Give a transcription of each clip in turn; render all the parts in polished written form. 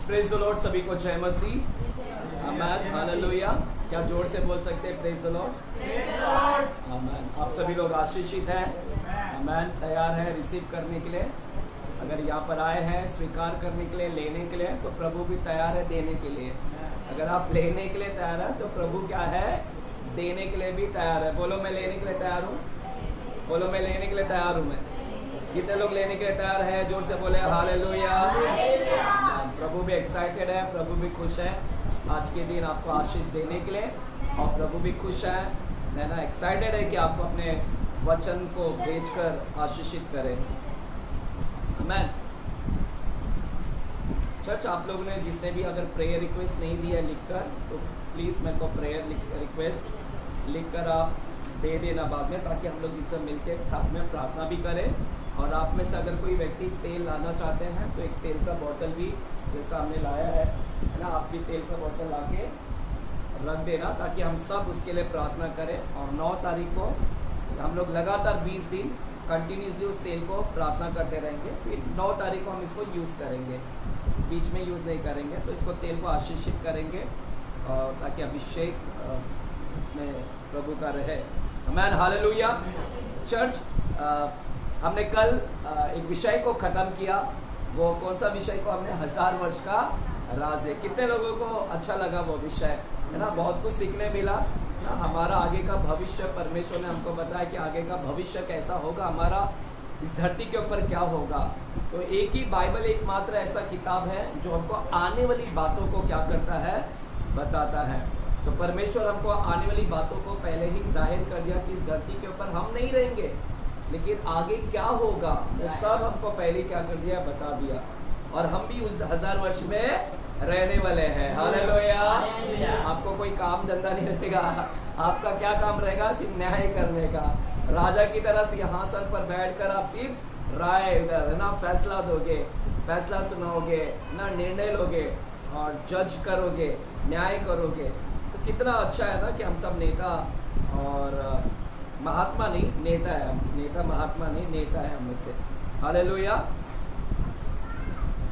Praise the Lord. सभी को जय मसीह। आमेन, हालेलुया। क्या जोर से बोल सकते हैं प्रेज द लॉर्ड? आमेन। आप सभी लोग आशीषित हैं। आमेन। तैयार हैं रिसीव करने के लिए? अगर यहाँ पर आए हैं स्वीकार करने के लिए, लेने के लिए, तो प्रभु भी तैयार है देने के लिए। अगर आप लेने के लिए तैयार हैं तो प्रभु क्या है, देने के लिए भी तैयार है। बोलो मैं लेने के लिए तैयार हूँ। बोलो मैं लेने के लिए तैयार हूँ। मैं कितने लोग लेने के लिए तैयार है? जोर से बोले हालेलुया। प्रभु भी एक्साइटेड है, प्रभु भी खुश है आज के दिन आपको आशीष देने के लिए, और प्रभु भी खुश है ना, एक्साइटेड है कि आपको अपने वचन को भेजकर आशीषित करें। आमेन। चर्च, आप लोगों ने जिसने भी अगर प्रेयर रिक्वेस्ट नहीं दिया लिखकर, तो प्लीज़ मेरे को प्रेयर रिक्वेस्ट लिखकर आप दे देना बाद में, ताकि हम लोग इधर मिलकर साथ में प्रार्थना भी करें। और आप में से अगर कोई व्यक्ति तेल लाना चाहते हैं तो एक तेल का बोतल भी जैसा हमने लाया है ना, आप भी तेल का बोतल ला के रख देना, ताकि हम सब उसके लिए प्रार्थना करें। और 9 तारीख को हम लोग लगातार 20 दिन कंटिन्यूसली उस तेल को प्रार्थना करते रहेंगे। फिर 9 तारीख को हम इसको यूज़ करेंगे, बीच में यूज़ नहीं करेंगे। तो इसको तेल को आशीषित करेंगे ताकि अभिषेक उसमें प्रभु का रहे। आमेन, हालेलुया। चर्च, हमने कल एक विषय को ख़त्म किया। वो कौन सा विषय को हमने 1000 वर्ष का राज है। कितने लोगों को अच्छा लगा वो विषय, है ना? बहुत कुछ सीखने मिला ना। हमारा आगे का भविष्य, परमेश्वर ने हमको बताया कि आगे का भविष्य कैसा होगा, हमारा इस धरती के ऊपर क्या होगा। तो एक ही बाइबल एकमात्र ऐसा किताब है जो हमको आने वाली बातों को क्या करता है, बताता है। तो परमेश्वर हमको आने वाली बातों को पहले ही जाहिर कर दिया कि इस धरती के ऊपर हम नहीं रहेंगे, लेकिन आगे क्या होगा वो सब हमको पहले क्या कर दिया, बता दिया। और हम भी उस 1000 वर्ष में रहने वाले हैं। हालेलुया। आपको कोई काम धंधा नहीं रहेगा, आपका क्या काम रहेगा? सिर्फ न्याय करने का। राजा की तरह सिंहासन पर बैठकर आप सिर्फ राय है ना, फैसला दोगे, फैसला सुनाओगे ना, निर्णय लोगे और जज करोगे, न्याय करोगे। तो कितना अच्छा है ना कि हम सब नेता और महात्मा नहीं, नेता है हम। नेता महात्मा नहीं, नेता है हम लोग से। हालेलुया।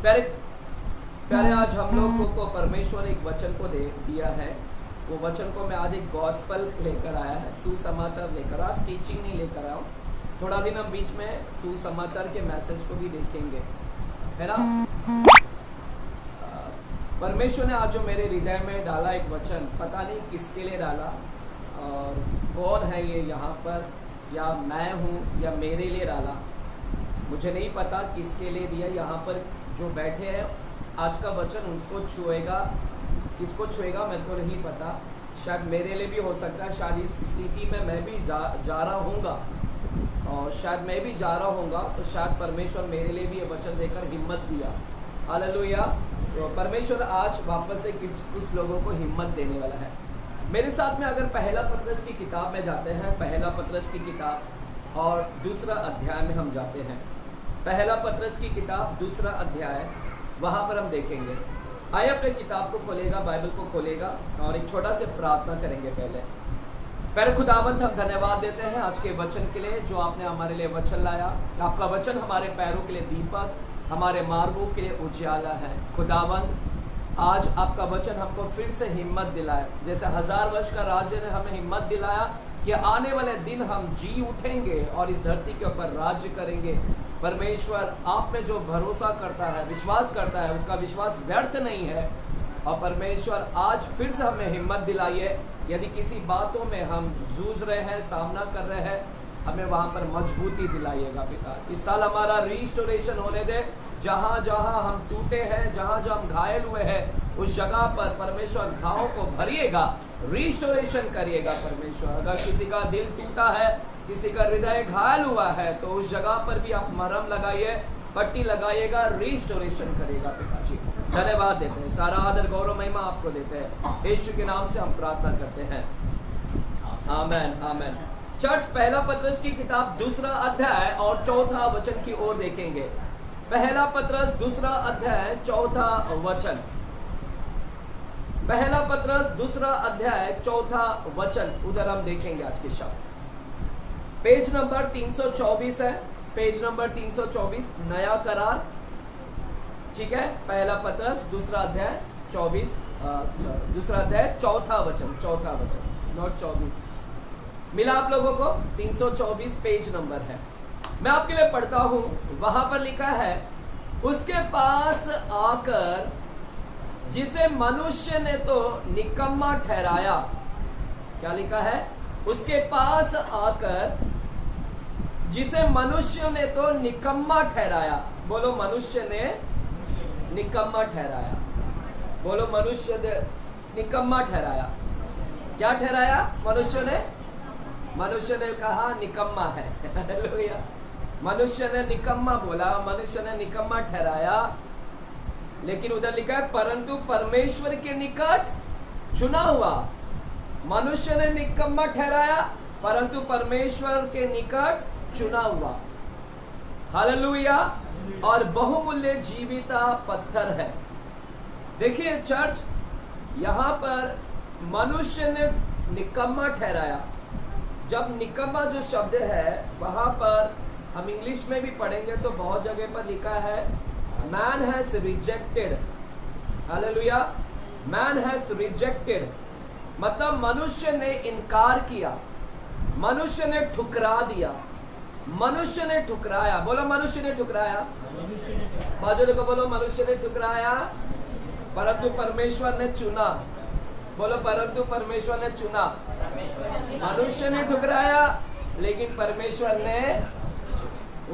प्यारे आज हम लोगों को परमेश्वर एक वचन को दिया है। वो वचन को मैं आज एक गॉस्पल लेकर आया है, सुसमाचार लेकर। आज टीचिंग नहीं लेकर आया हूँ। थोड़ा दिन हम बीच में सुसमाचार के मैसेज को भी देखेंगे, है ना। परमेश्वर ने आज जो मेरे हृदय में डाला एक वचन, पता नहीं किसके लिए डाला और कौन है ये यहाँ पर, या मैं हूँ या मेरे लिए डाला, मुझे नहीं पता किसके लिए दिया। यहाँ पर जो बैठे हैं आज का वचन उसको छुएगा, किसको छुएगा मेरे को नहीं पता। शायद मेरे लिए भी हो सकता है, शायद इस स्थिति में मैं भी जा रहा हूँगा, और शायद मैं भी जा रहा हूँगा, तो शायद परमेश्वर मेरे लिए भी ये वचन देकर हिम्मत दिया। हालेलुया। तो परमेश्वर आज वापस से कुछ लोगों को हिम्मत देने वाला है। मेरे साथ में अगर पहला पत्रस की किताब में जाते हैं, पहला पत्रस की किताब और दूसरा अध्याय में हम जाते हैं। पहला पत्रस की किताब दूसरा अध्याय, वहाँ पर हम देखेंगे। आइए अपने किताब को खोलेगा, बाइबल को खोलेगा और एक छोटा से प्रार्थना करेंगे। पहले खुदावंत, हम धन्यवाद देते हैं आज के वचन के लिए जो आपने हमारे लिए वचन लाया। आपका वचन हमारे पैरों के लिए दीपक, हमारे मार्गों के लिए उजियाला है। खुदावंत, आज आपका वचन हमको फिर से हिम्मत दिलाए, जैसे 1000 वर्ष का राज्य ने हमें हिम्मत दिलाया कि आने वाले दिन हम जी उठेंगे और इस धरती के ऊपर राज्य करेंगे। परमेश्वर, आप में जो भरोसा करता है, विश्वास करता है, उसका विश्वास व्यर्थ नहीं है। और परमेश्वर आज फिर से हमें हिम्मत दिलाइए। यदि किसी बातों में हम जूझ रहे हैं, सामना कर रहे हैं, हमें वहाँ पर मजबूती दिलाइएगा पिता। इस साल हमारा रिस्टोरेशन होने दे। जहाँ जहाँ हम टूटे हैं, जहाँ जहाँ हम घायल हुए हैं, उस जगह पर परमेश्वर घावों को भरिएगा, रिस्टोरेशन करिएगा। परमेश्वर, अगर किसी का दिल टूटा है, किसी का हृदय घायल हुआ है, तो उस जगह पर भी आप मरहम लगाइए, पट्टी लगाइएगा, रिस्टोरेशन करिएगा पिताजी। धन्यवाद देते हैं, सारा आदर गौरव महिमा आपको देते हैं। यीशु के नाम से हम प्रार्थना करते हैं, आमेन, आमेन। चर्च, पहला पत्रस की किताब दूसरा अध्याय और चौथा वचन की ओर देखेंगे। पहला पत्रस दूसरा अध्याय चौथा वचन। पहला पत्रस दूसरा अध्याय चौथा वचन, उधर हम देखेंगे आज के शब्द। पेज नंबर 324 है, पेज नंबर 324, नया करार ठीक है, पहला पत्रस दूसरा अध्याय 24, दूसरा अध्याय चौथा वचन, नोट 24 मिला आप लोगों को? 324 पेज नंबर है। मैं आपके लिए पढ़ता हूं। वहां पर लिखा है, उसके पास आकर जिसे मनुष्य ने तो निकम्मा ठहराया। क्या लिखा है? उसके पास आकर जिसे मनुष्य ने तो निकम्मा ठहराया। बोलो, मनुष्य ने निकम्मा ठहराया। बोलो, मनुष्य ने निकम्मा ठहराया। क्या ठहराया? मनुष्य ने कहा निकम्मा है। हालेलुया। मनुष्य ने निकम्मा बोला, मनुष्य ने निकम्मा ठहराया। लेकिन उधर लिखा है, परंतु परमेश्वर के निकट चुना हुआ। मनुष्य ने निकम्मा ठहराया, परंतु परमेश्वर के निकट चुना हुआ। हालेलुया। और बहुमूल्य जीविता पत्थर है। देखिए चर्च, यहां पर मनुष्य ने निकम्मा ठहराया। जब निकम्मा जो शब्द है, वहां पर हम इंग्लिश में भी पढ़ेंगे तो बहुत जगह पर लिखा है, man has rejected. Hallelujah. Man has rejected मतलब मनुष्य ने इनकार किया, मनुष्य ने ठुकरा दिया, मनुष्य ने ठुकराया। बोलो, मनुष्य ने ठुकराया। बाजू को बोलो, मनुष्य ने ठुकराया, परंतु परमेश्वर ने चुना। बोलो, परंतु परमेश्वर ने चुना। मनुष्य ने ठुकराया, लेकिन परमेश्वर ने,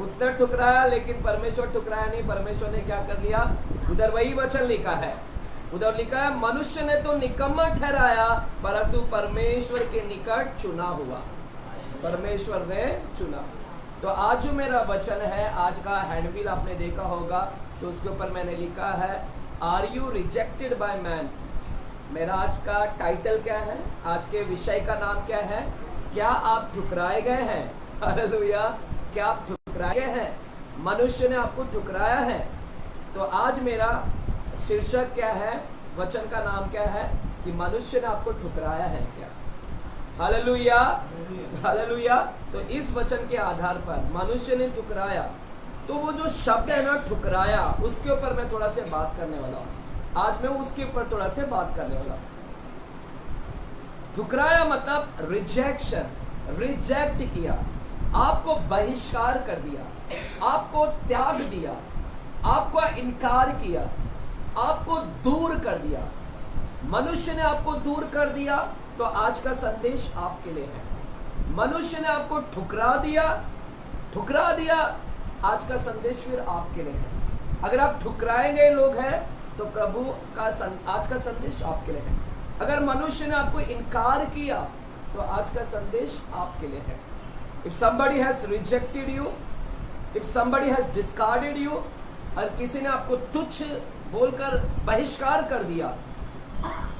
उसने ठुकराया लेकिन परमेश्वर ठुकराया नहीं। परमेश्वर ने क्या कर लिया? उधर वही वचन लिखा है, उधर लिखा है, मनुष्य ने तो निकम्मा ठहराया, परंतु परमेश्वर के निकट चुना हुआ। परमेश्वर ने चुना। तो आज जो मेरा वचन है, आज का हैंडबिल आपने देखा होगा, तो उसके ऊपर मैंने लिखा है, are you rejected by man. मेरा आज का टाइटल क्या है? आज के विषय का नाम क्या है? क्या आप ठुकराए गए हैं? हालेलुया। क्या आप ठुकराए गए हैं? मनुष्य ने आपको ठुकराया है। तो आज मेरा शीर्षक क्या है, वचन का नाम क्या है कि मनुष्य ने आपको ठुकराया है क्या? Hallelujah, hallelujah. तो इस वचन के आधार पर मनुष्य ने ठुकराया, तो वो जो शब्द है ना, ठुकराया, उसके ऊपर मैं थोड़ा से बात करने वाला हूँ। आज मैं उसके ऊपर थोड़ा से बात करने वाला हूँ। ठुकराया मतलब रिजेक्शन, रिजेक्ट किया, आपको बहिष्कार कर दिया, आपको त्याग दिया, आपको इनकार किया, आपको दूर कर दिया। मनुष्य ने आपको दूर कर दिया, तो आज का संदेश आपके लिए है। मनुष्य ने आपको ठुकरा दिया, आज का संदेश फिर आपके लिए है। अगर आप ठुकराए गए लोग हैं, तो प्रभु का आज का संदेश आपके लिए है। अगर मनुष्य ने आपको इनकार किया, तो आज का संदेश आपके लिए है। If somebody has rejected you, if somebody has discarded you, और किसी ने आपको तुच्छ बोलकर बहिष्कार कर दिया,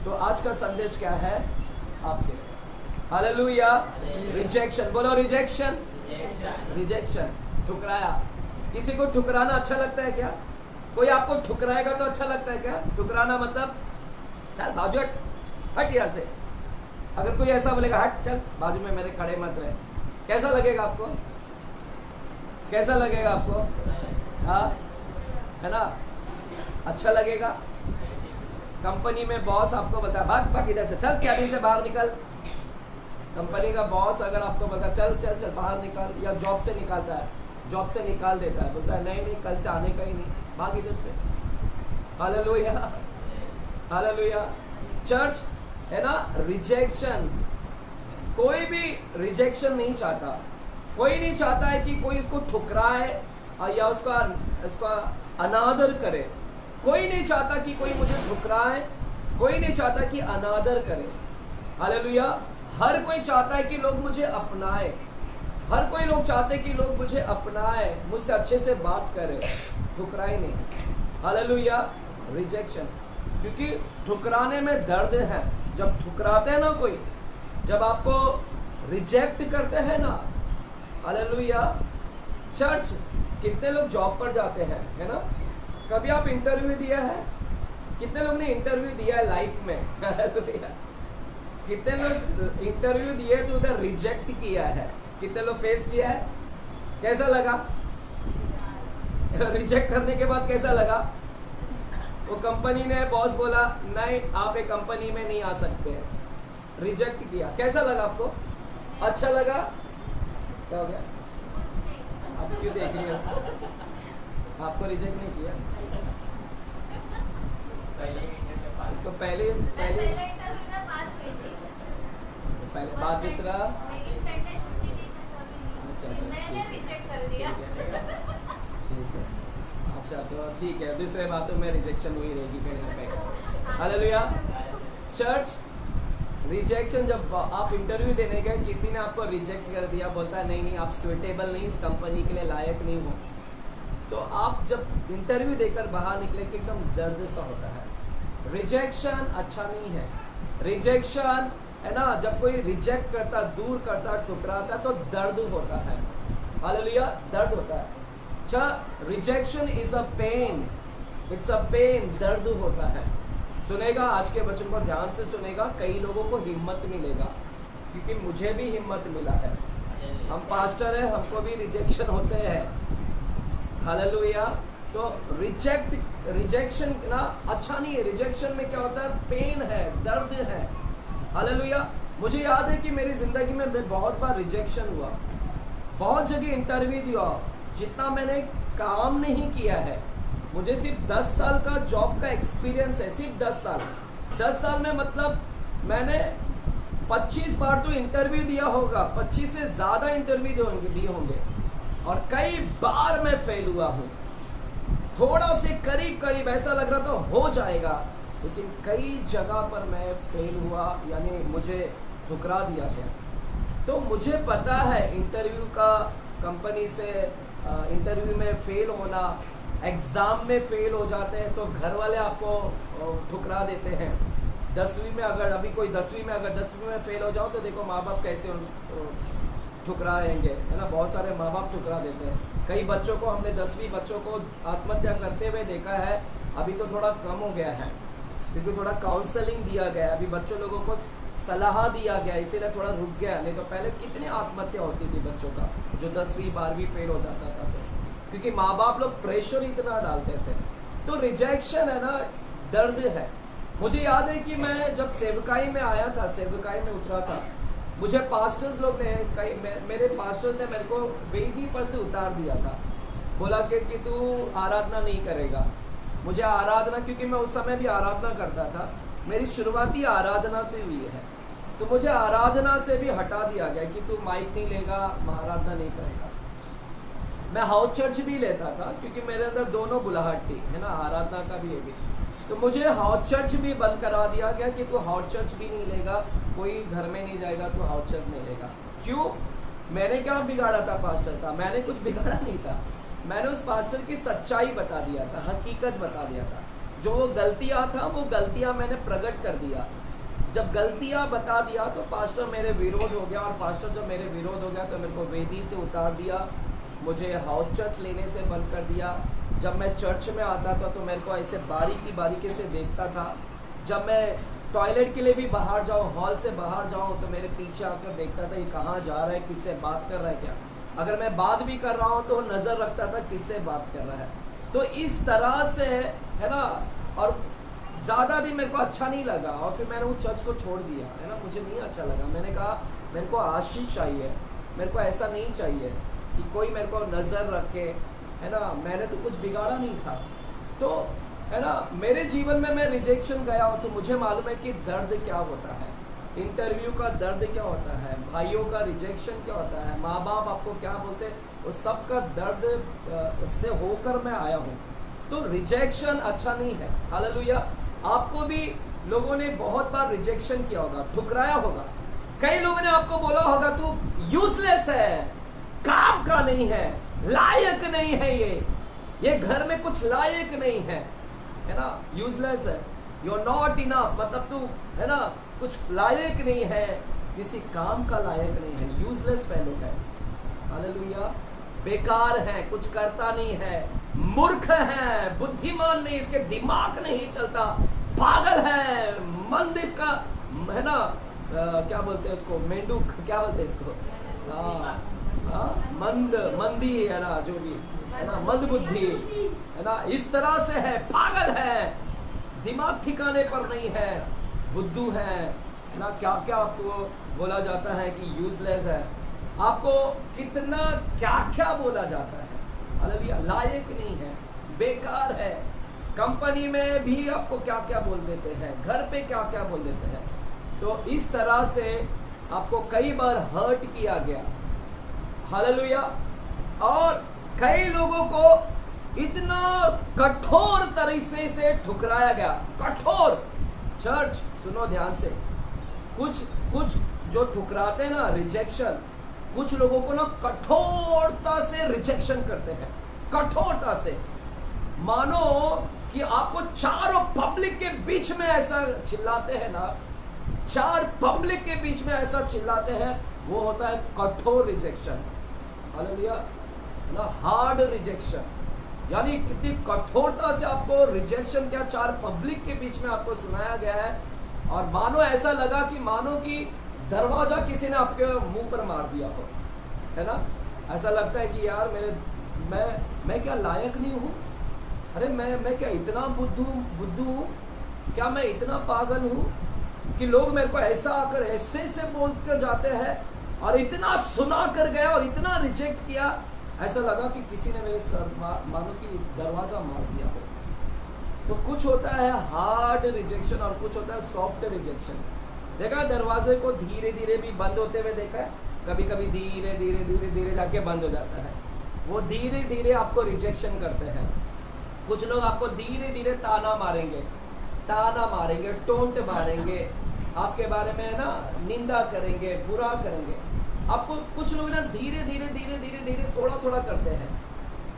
तो आज का संदेश क्या है आपके लिए? हालेलुया। रिजेक्शन। बोलो, रिजेक्शन, रिजेक्शन, ठुकराया। किसी को ठुकराना अच्छा लगता है क्या? कोई आपको ठुकराएगा तो अच्छा लगता है क्या? ठुकराना मतलब चल बाजू हट, हट यहाँ से। अगर कोई ऐसा बोलेगा, हट चल बाजू में मेरे खड़े मत रहे, कैसा लगेगा आपको? कैसा लगेगा आपको? हाँ, है ना? अच्छा लगेगा। कंपनी में बॉस आपको बता, भाग इधर से, चल कैबिन से बाहर निकल। कंपनी का बॉस अगर आपको बता, चल चल चल बाहर निकल, या जॉब से निकालता है, जॉब से निकाल देता है, बोलता है नहीं नहीं कल से आने का ही नहीं, भाग इधर से। Hallelujah, hallelujah. चर्च है ना, रिजेक्शन। कोई भी रिजेक्शन नहीं चाहता। कोई नहीं चाहता है कि कोई इसको ठुकराए या उसका अनादर करे। कोई नहीं चाहता कि कोई मुझे ठुकराए, कोई नहीं चाहता कि अनादर करे। हालेलुया। हर कोई चाहता है कि लोग मुझे अपनाए, हर कोई लोग चाहते हैं कि लोग मुझे अपनाए, मुझसे अच्छे से बात करें, ठुकराए नहीं। हालेलुया। रिजेक्शन, क्योंकि ठुकराने में दर्द है। जब ठुकराते हैं ना कोई, जब आपको रिजेक्ट करते हैं ना, हालेलुया। चर्च, कितने लोग जॉब पर जाते हैं, है ना? कभी आप इंटरव्यू दिया है? कितने लोग ने इंटरव्यू दिया है लाइफ में? कितने लोग इंटरव्यू दिए तो उधर रिजेक्ट किया है? कितने लोग फेस किया है? कैसा लगा? रिजेक्ट करने के बाद कैसा लगा? वो कंपनी ने बॉस बोला नहीं आप एक कंपनी में नहीं आ सकते, रिजेक्ट किया। कैसा लगा आपको? अच्छा लगा? क्या हो गया? आप क्यों देख रही हैं? आपको रिजेक्ट नहीं किया? इसको पहले बात दूसरा। अच्छा मैंने रिजेक्ट कर दिया। ठीक है, अच्छा तो ठीक है, दूसरे बातों में रिजेक्शन हुई रहेगी कहीं ना कहीं। हालेलुया। चर्च, रिजेक्शन जब आप इंटरव्यू देने गए, किसी ने आपको रिजेक्ट कर दिया, बोलता है नहीं नहीं आप सुइटेबल नहीं, इस कंपनी के लिए लायक नहीं हो, तो आप जब इंटरव्यू देकर बाहर निकले कि एकदम दर्द सा होता है। रिजेक्शन अच्छा नहीं है। रिजेक्शन है ना, जब कोई रिजेक्ट करता, दूर करता, ठुकराता तो दर्द होता है। हालेलुया, दर्द होता है। अच्छा, rejection is a pain, it's a pain, दर्द होता है। सुनेगा, आज के वचन को ध्यान से सुनेगा, कई लोगों को हिम्मत मिलेगा, क्योंकि मुझे भी हिम्मत मिला है। हम पास्टर हैं, हमको भी रिजेक्शन होते हैं। हालेलुया। तो रिजेक्शन ना अच्छा नहीं है। रिजेक्शन में क्या होता है? पेन है, दर्द है। हालेलुया। मुझे याद है कि मेरी जिंदगी में बहुत बार रिजेक्शन हुआ, बहुत जगह इंटरव्यू दिया, जितना मैंने काम नहीं किया है। मुझे सिर्फ 10 साल का जॉब का एक्सपीरियंस है, सिर्फ 10 साल। 10 साल में मतलब मैंने 25 बार तो इंटरव्यू दिया होगा, 25 से ज्यादा इंटरव्यू दिए होंगे, और कई बार मैं फेल हुआ हूँ। थोड़ा से करीब ऐसा लग रहा था हो जाएगा, लेकिन कई जगह पर मैं फेल हुआ, यानी मुझे ठुकरा दिया गया। तो मुझे पता है इंटरव्यू का, कंपनी से इंटरव्यू में फेल होना, एग्जाम में फेल हो जाते हैं तो घर वाले आपको ठुकरा देते हैं। 10वीं में अगर अभी कोई 10वीं में फेल हो जाओ तो देखो माँ बाप कैसे ठुकराएंगे, है ना। बहुत सारे माँ बाप ठुकरा देते हैं। कई बच्चों को हमने 10वीं बच्चों को आत्महत्या करते हुए देखा है। अभी तो थोड़ा कम हो गया है, क्योंकि थोड़ा काउंसलिंग दिया गया, अभी बच्चों लोगों को सलाह दिया गया, इसीलिए थोड़ा रुक गया। नहीं तो पहले कितनी आत्महत्या होती थी बच्चों का, जो 10वीं 12वीं फेल हो जाता था, तो क्योंकि माँ बाप लोग प्रेशर इतना डालते थे। तो रिजेक्शन है ना, दर्द है। मुझे याद है कि मैं जब सेवकाई में आया था, सेवकाई में उतरा था, मुझे पास्टर्स लोग ने, मेरे पास्टर्स ने मेरे को वेदी पर से उतार दिया था। बोला कि तू आराधना नहीं करेगा। मुझे आराधना, क्योंकि मैं उस समय भी आराधना करता था, मेरी शुरुआती आराधना से हुई है, तो मुझे आराधना से भी हटा दिया गया कि तू माइक नहीं लेगा, आराधना नहीं करेगा। मैं हाउस चर्च भी लेता था, क्योंकि मेरे अंदर दोनों बुलाहट थी, है ना, आराधना का भी, ये भी। तो मुझे हाउस चर्च भी बंद करा दिया गया कि तू हाउस चर्च भी नहीं लेगा, कोई घर में नहीं जाएगा, तू हाउस चर्च नहीं लेगा। क्यों? मैंने क्या बिगाड़ा था पास्टर का? मैंने कुछ बिगाड़ा नहीं था। मैंने उस पास्टर की सच्चाई बता दिया था, हकीकत बता दिया था। जो वो गलतियाँ था, वो गलतियाँ मैंने प्रकट कर दिया। जब गलतियाँ बता दिया तो पास्टर मेरे विरोध हो गया, और पास्टर जब मेरे विरोध हो गया तो मेरे को वेदी से उतार दिया, मुझे हाउस चर्च लेने से बंद कर दिया। जब मैं चर्च में आता था तो मेरे को ऐसे बारीकी से देखता था। जब मैं टॉयलेट के लिए भी बाहर जाऊँ, हॉल से बाहर जाऊँ, तो मेरे पीछे आकर देखता था ये कहाँ जा रहा है, किससे बात कर रहा है क्या। अगर मैं बात भी कर रहा हूँ तो नज़र रखता था किससे बात कर रहा है। तो इस तरह से, है ना, और ज़्यादा भी मेरे को अच्छा नहीं लगा, और फिर मैंने वो चर्च को छोड़ दिया, है ना। मुझे नहीं अच्छा लगा। मैंने कहा मेरे को आशीष चाहिए, मेरे को ऐसा नहीं चाहिए कि कोई मेरे को नज़र रखे, है ना। मैंने तो कुछ बिगाड़ा नहीं था। तो है ना, मेरे जीवन में मैं रिजेक्शन गया हूँ तो मुझे मालूम है कि दर्द क्या होता है, इंटरव्यू का दर्द क्या होता है, भाइयों का रिजेक्शन क्या होता है, माँ बाप आपको क्या बोलते हैं, उस सब का दर्द से होकर मैं आया हूँ। तो रिजेक्शन अच्छा नहीं है। हालेलुया। आपको भी लोगों ने बहुत बार रिजेक्शन किया होगा, ठुकराया होगा। कई लोगों ने आपको बोला होगा तू यूजलेस है, काम का नहीं है, लायक नहीं है, ये घर में कुछ लायक नहीं है ना, यूजलेस है, यू आर नॉट इनफ, मतलब तू, है ना, कुछ लायक नहीं है, किसी काम का लायक नहीं है, यूजलेस फेलो है। हालेलुया। बेकार है, कुछ करता नहीं है, मूर्ख है, बुद्धिमान नहीं, इसके दिमाग नहीं चलता, पागल है, मंद इसका, है ना, क्या बोलते हैं उसको, मेंढक, क्या बोलते हैं इसको, मंदी, है ना, जो भी, है ना, मंद बुद्धि, है ना, इस तरह से है, पागल है, दिमाग ठिकाने पर नहीं है, बुद्धू है ना, क्या क्या आपको बोला जाता है कि यूजलेस है, आपको कितना क्या क्या बोला जाता है, हालेलुया, लायक नहीं है, बेकार है, कंपनी में भी आपको क्या क्या बोल देते हैं, घर पे क्या क्या बोल देते हैं। तो इस तरह से आपको कई बार हर्ट किया गया, हालेलुया, और कई लोगों को इतना कठोर तरीके से ठुकराया गया, कठोर। चर्च सुनो ध्यान से, कुछ जो ठुकराते हैं ना, रिजेक्शन, कुछ लोगों को ना कठोरता से रिजेक्शन करते हैं, कठोरता से, मानो कि आपको चारों पब्लिक के बीच में ऐसा चिल्लाते हैं ना, चार पब्लिक के बीच में ऐसा चिल्लाते हैं, वो होता है कठोर रिजेक्शन, हालेलुया ना, हार्ड रिजेक्शन, यानी कितनी कठोरता से आपको रिजेक्शन क्या चार पब्लिक के बीच में आपको सुनाया गया है, और मानो ऐसा लगा कि मानो कि दरवाजा किसी ने आपके मुंह पर मार दिया हो, है ना। ऐसा लगता है कि यार मैं क्या लायक नहीं हूँ, अरे मैं क्या इतना बुद्धू हूँ, क्या मैं इतना पागल हूँ कि लोग मेरे को ऐसा आकर ऐसे बोल कर जाते हैं, और इतना सुना कर गया और इतना रिजेक्ट किया, ऐसा लगा कि किसी ने मेरे सर मानो कि दरवाजा मार दिया हो। तो कुछ होता है हार्ड रिजेक्शन और कुछ होता है सॉफ्ट रिजेक्शन। देखा दरवाजे को धीरे धीरे भी बंद होते हुए देखा है, कभी कभी धीरे धीरे जाके बंद हो जाता है, वो धीरे धीरे आपको रिजेक्शन करते हैं। कुछ लोग आपको धीरे धीरे ताना मारेंगे, टोंट मारेंगे, आपके बारे में ना निंदा करेंगे, बुरा करेंगे आपको। कुछ लोग ना धीरे धीरे थोड़ा करते हैं,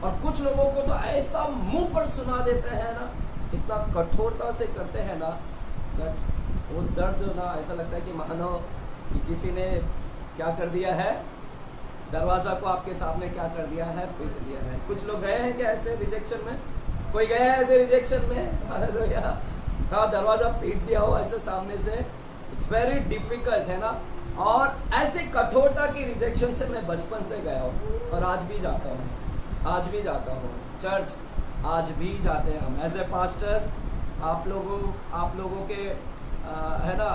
और कुछ लोगों को तो ऐसा मुंह पर सुना देते हैं ना, इतना कठोरता से करते हैं ना, वो दर्द ना ऐसा लगता है कि मानो कि किसी ने क्या कर दिया है, दरवाजा को आपके सामने क्या कर दिया है, पीट दिया है। कुछ लोग गए हैं क्या ऐसे रिजेक्शन में? कोई गया है ऐसे रिजेक्शन में? हाँ, दरवाजा पीट दिया हो ऐसे सामने से, इट्स वेरी डिफिकल्ट, है ना। और ऐसे कठोरता की रिजेक्शन से मैं बचपन से गया हूँ, और आज भी जाता हूँ चर्च, आज भी जाते हैं हम एज ए पास्टर्स। आप लोगों के है ना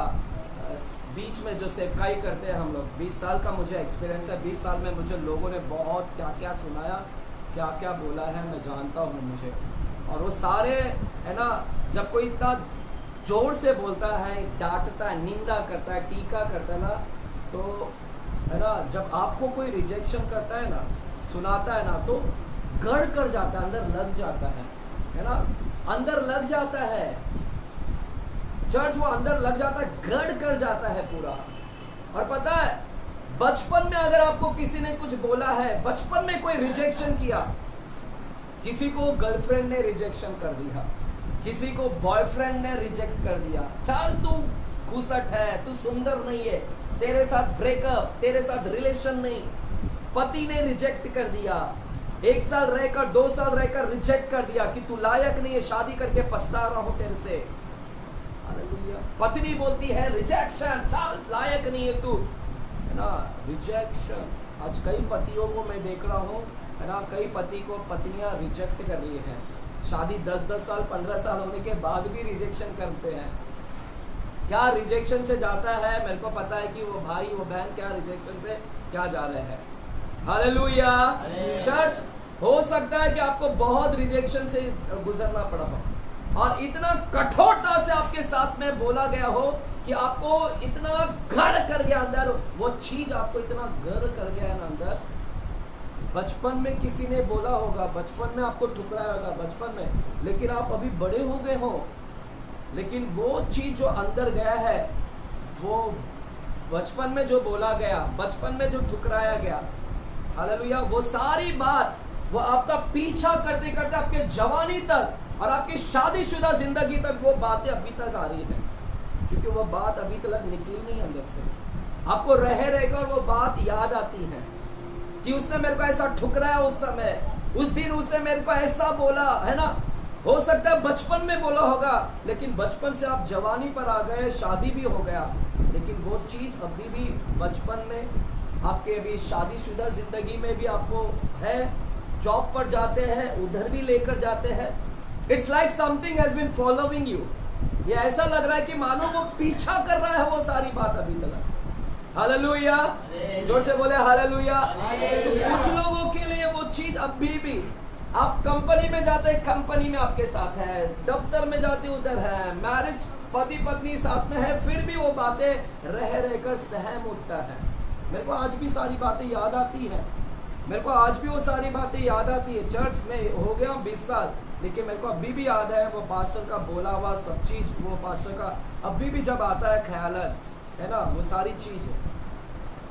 बीच में जो सेवकाई करते हैं हम लोग, 20 साल का मुझे एक्सपीरियंस है। 20 साल में मुझे लोगों ने बहुत क्या क्या सुनाया, क्या क्या बोला है, मैं जानता हूँ मुझे। और वो सारे है ना, जब कोई इतना जोर से बोलता है, डांटता है, निंदा करता है, टीका करता है ना, तो है ना, जब आपको कोई रिजेक्शन करता है ना, सुनाता है ना, तो गड़ कर जाता है, अंदर लग जाता है ना, अंदर लग जाता है चर्च, वो अंदर लग जाता है, गड़ कर जाता है पूरा। और पता है, बचपन में अगर आपको किसी ने कुछ बोला है, बचपन में कोई रिजेक्शन किया, किसी को गर्लफ्रेंड ने रिजेक्शन कर दिया, किसी को बॉयफ्रेंड ने रिजेक्ट कर दिया, चल तू घुसट है, तू सुंदर नहीं है, तेरे साथ ब्रेकअप, तेरे साथ रिलेशन नहीं, पति ने रिजेक्ट कर दिया, 1 साल रहकर 2 साल रहकर रिजेक्ट कर दिया कि तू लायक नहीं है, शादी करके पछता रहा हूं तेरे से, हालेलुया। पत्नी बोलती है रिजेक्शन, चल लायक नहीं है तू, है ना, रिजेक्शन। आज कई पतियों को मैं देख रहा हूँ, है ना, कई पति को पत्नियां रिजेक्ट कर रही हैं, शादी 10-10 साल 15 साल होने के बाद भी रिजेक्शन करते हैं। क्या रिजेक्शन से जाता है, मेरे को पता है कि वो भाई वो बहन क्या रिजेक्शन से क्या जा रहे हैं, हालेलुया। चर्च, हो सकता है कि आपको बहुत रिजेक्शन से गुजरना पड़ा हो, और इतना कठोरता से आपके साथ में बोला गया हो कि आपको इतना गड़ कर गया अंदर, वो चीज आपको इतना गड़ कर गया ना अंदर। बचपन में किसी ने बोला होगा, बचपन में आपको ठुकराया होगा बचपन में, लेकिन आप अभी बड़े हो गए हो, लेकिन वो चीज जो अंदर गया है, वो बचपन में जो बोला गया, बचपन में जो ठुकराया गया, हालेलुया, वो सारी बात वो आपका पीछा करते करते आपके जवानी तक और आपकी शादीशुदा जिंदगी तक वो बातें अभी तक आ रही है, क्योंकि वो बात अभी तक निकली नहीं अंदर से। आपको रह रहकर वो बात याद आती है कि उसने मेरे को ऐसा ठुकराया उस समय, उस दिन उसने मेरे को ऐसा बोला, है ना। हो सकता है बचपन में बोला होगा, लेकिन बचपन से आप जवानी पर आ गए, शादी भी हो गया, लेकिन वो चीज अभी भी बचपन में आपके अभी शादीशुदा जिंदगी में भी आपको है, जॉब पर जाते हैं उधर भी लेकर जाते हैं, it's like something has been following you. ये ऐसा लग रहा है कि मानो वो पीछा कर रहा है वो सारी बात अभी तक। हालेलुया, जोर से बोले हालेलुया। तो कुछ लोगों के लिए वो चीज अभी भी, आप कंपनी में जाते हैं, कंपनी में आपके साथ है, दफ्तर में जाते उधर है, मैरिज पति पत्नी साथ में है, फिर भी वो बातें रह रहकर सहम उठता है। मेरे को आज भी सारी बातें याद आती है, मेरे को आज भी वो सारी बातें याद आती है। चर्च में हो गया 20 साल, लेकिन मेरे को अभी भी याद है वो पास्टर का बोला हुआ सब चीज, वो पास्टर का अभी भी जब आता है ख्याल, है ना, वो सारी चीज है।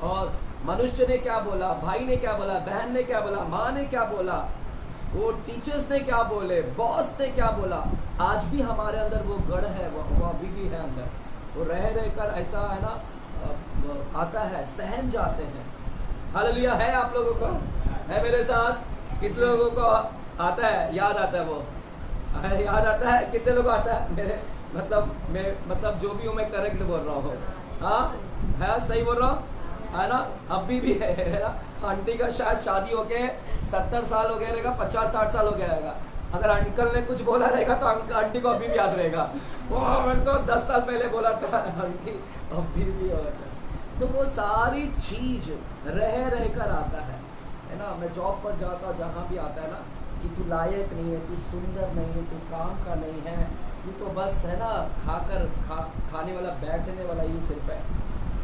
और मनुष्य ने क्या बोला, भाई ने क्या बोला, बहन ने क्या बोला, माँ ने क्या बोला, वो टीचर्स ने क्या बोले, बॉस ने क्या बोला, आज भी हमारे अंदर वो गढ़ है, वो अभी भी है अंदर। वो रह रहकर ऐसा है ना आता है, सहम जाते हैं। हालेलुया, है आप लोगों को, है मेरे साथ? कितने लोगों को आता है, याद आता है वो? याद आता है? कितने लोगों को आता है? मेरे मतलब जो भी हूँ मैं करेक्ट बोल रहा हूँ, हाँ है, सही बोल रहा हूँ, है ना? अभी भी है ना? आंटी का शायद शादी हो गए 70 साल हो गया रहेगा, 50-60 साल हो गया रहेगा। अगर अंकल ने कुछ बोला रहेगा तो आंटी को अभी भी याद रहेगा, वो मैंने तो 10 साल पहले बोला था, आंटी अभी भी होता है। तो वो सारी चीज रह कर आता है ना? मैं जॉब पर जाता, जहाँ भी आता है ना कि तू लायक नहीं है, तू सुंदर नहीं है, तू काम का नहीं है, तू तो बस है ना खाने वाला, बैठने वाला ही सिर्फ है।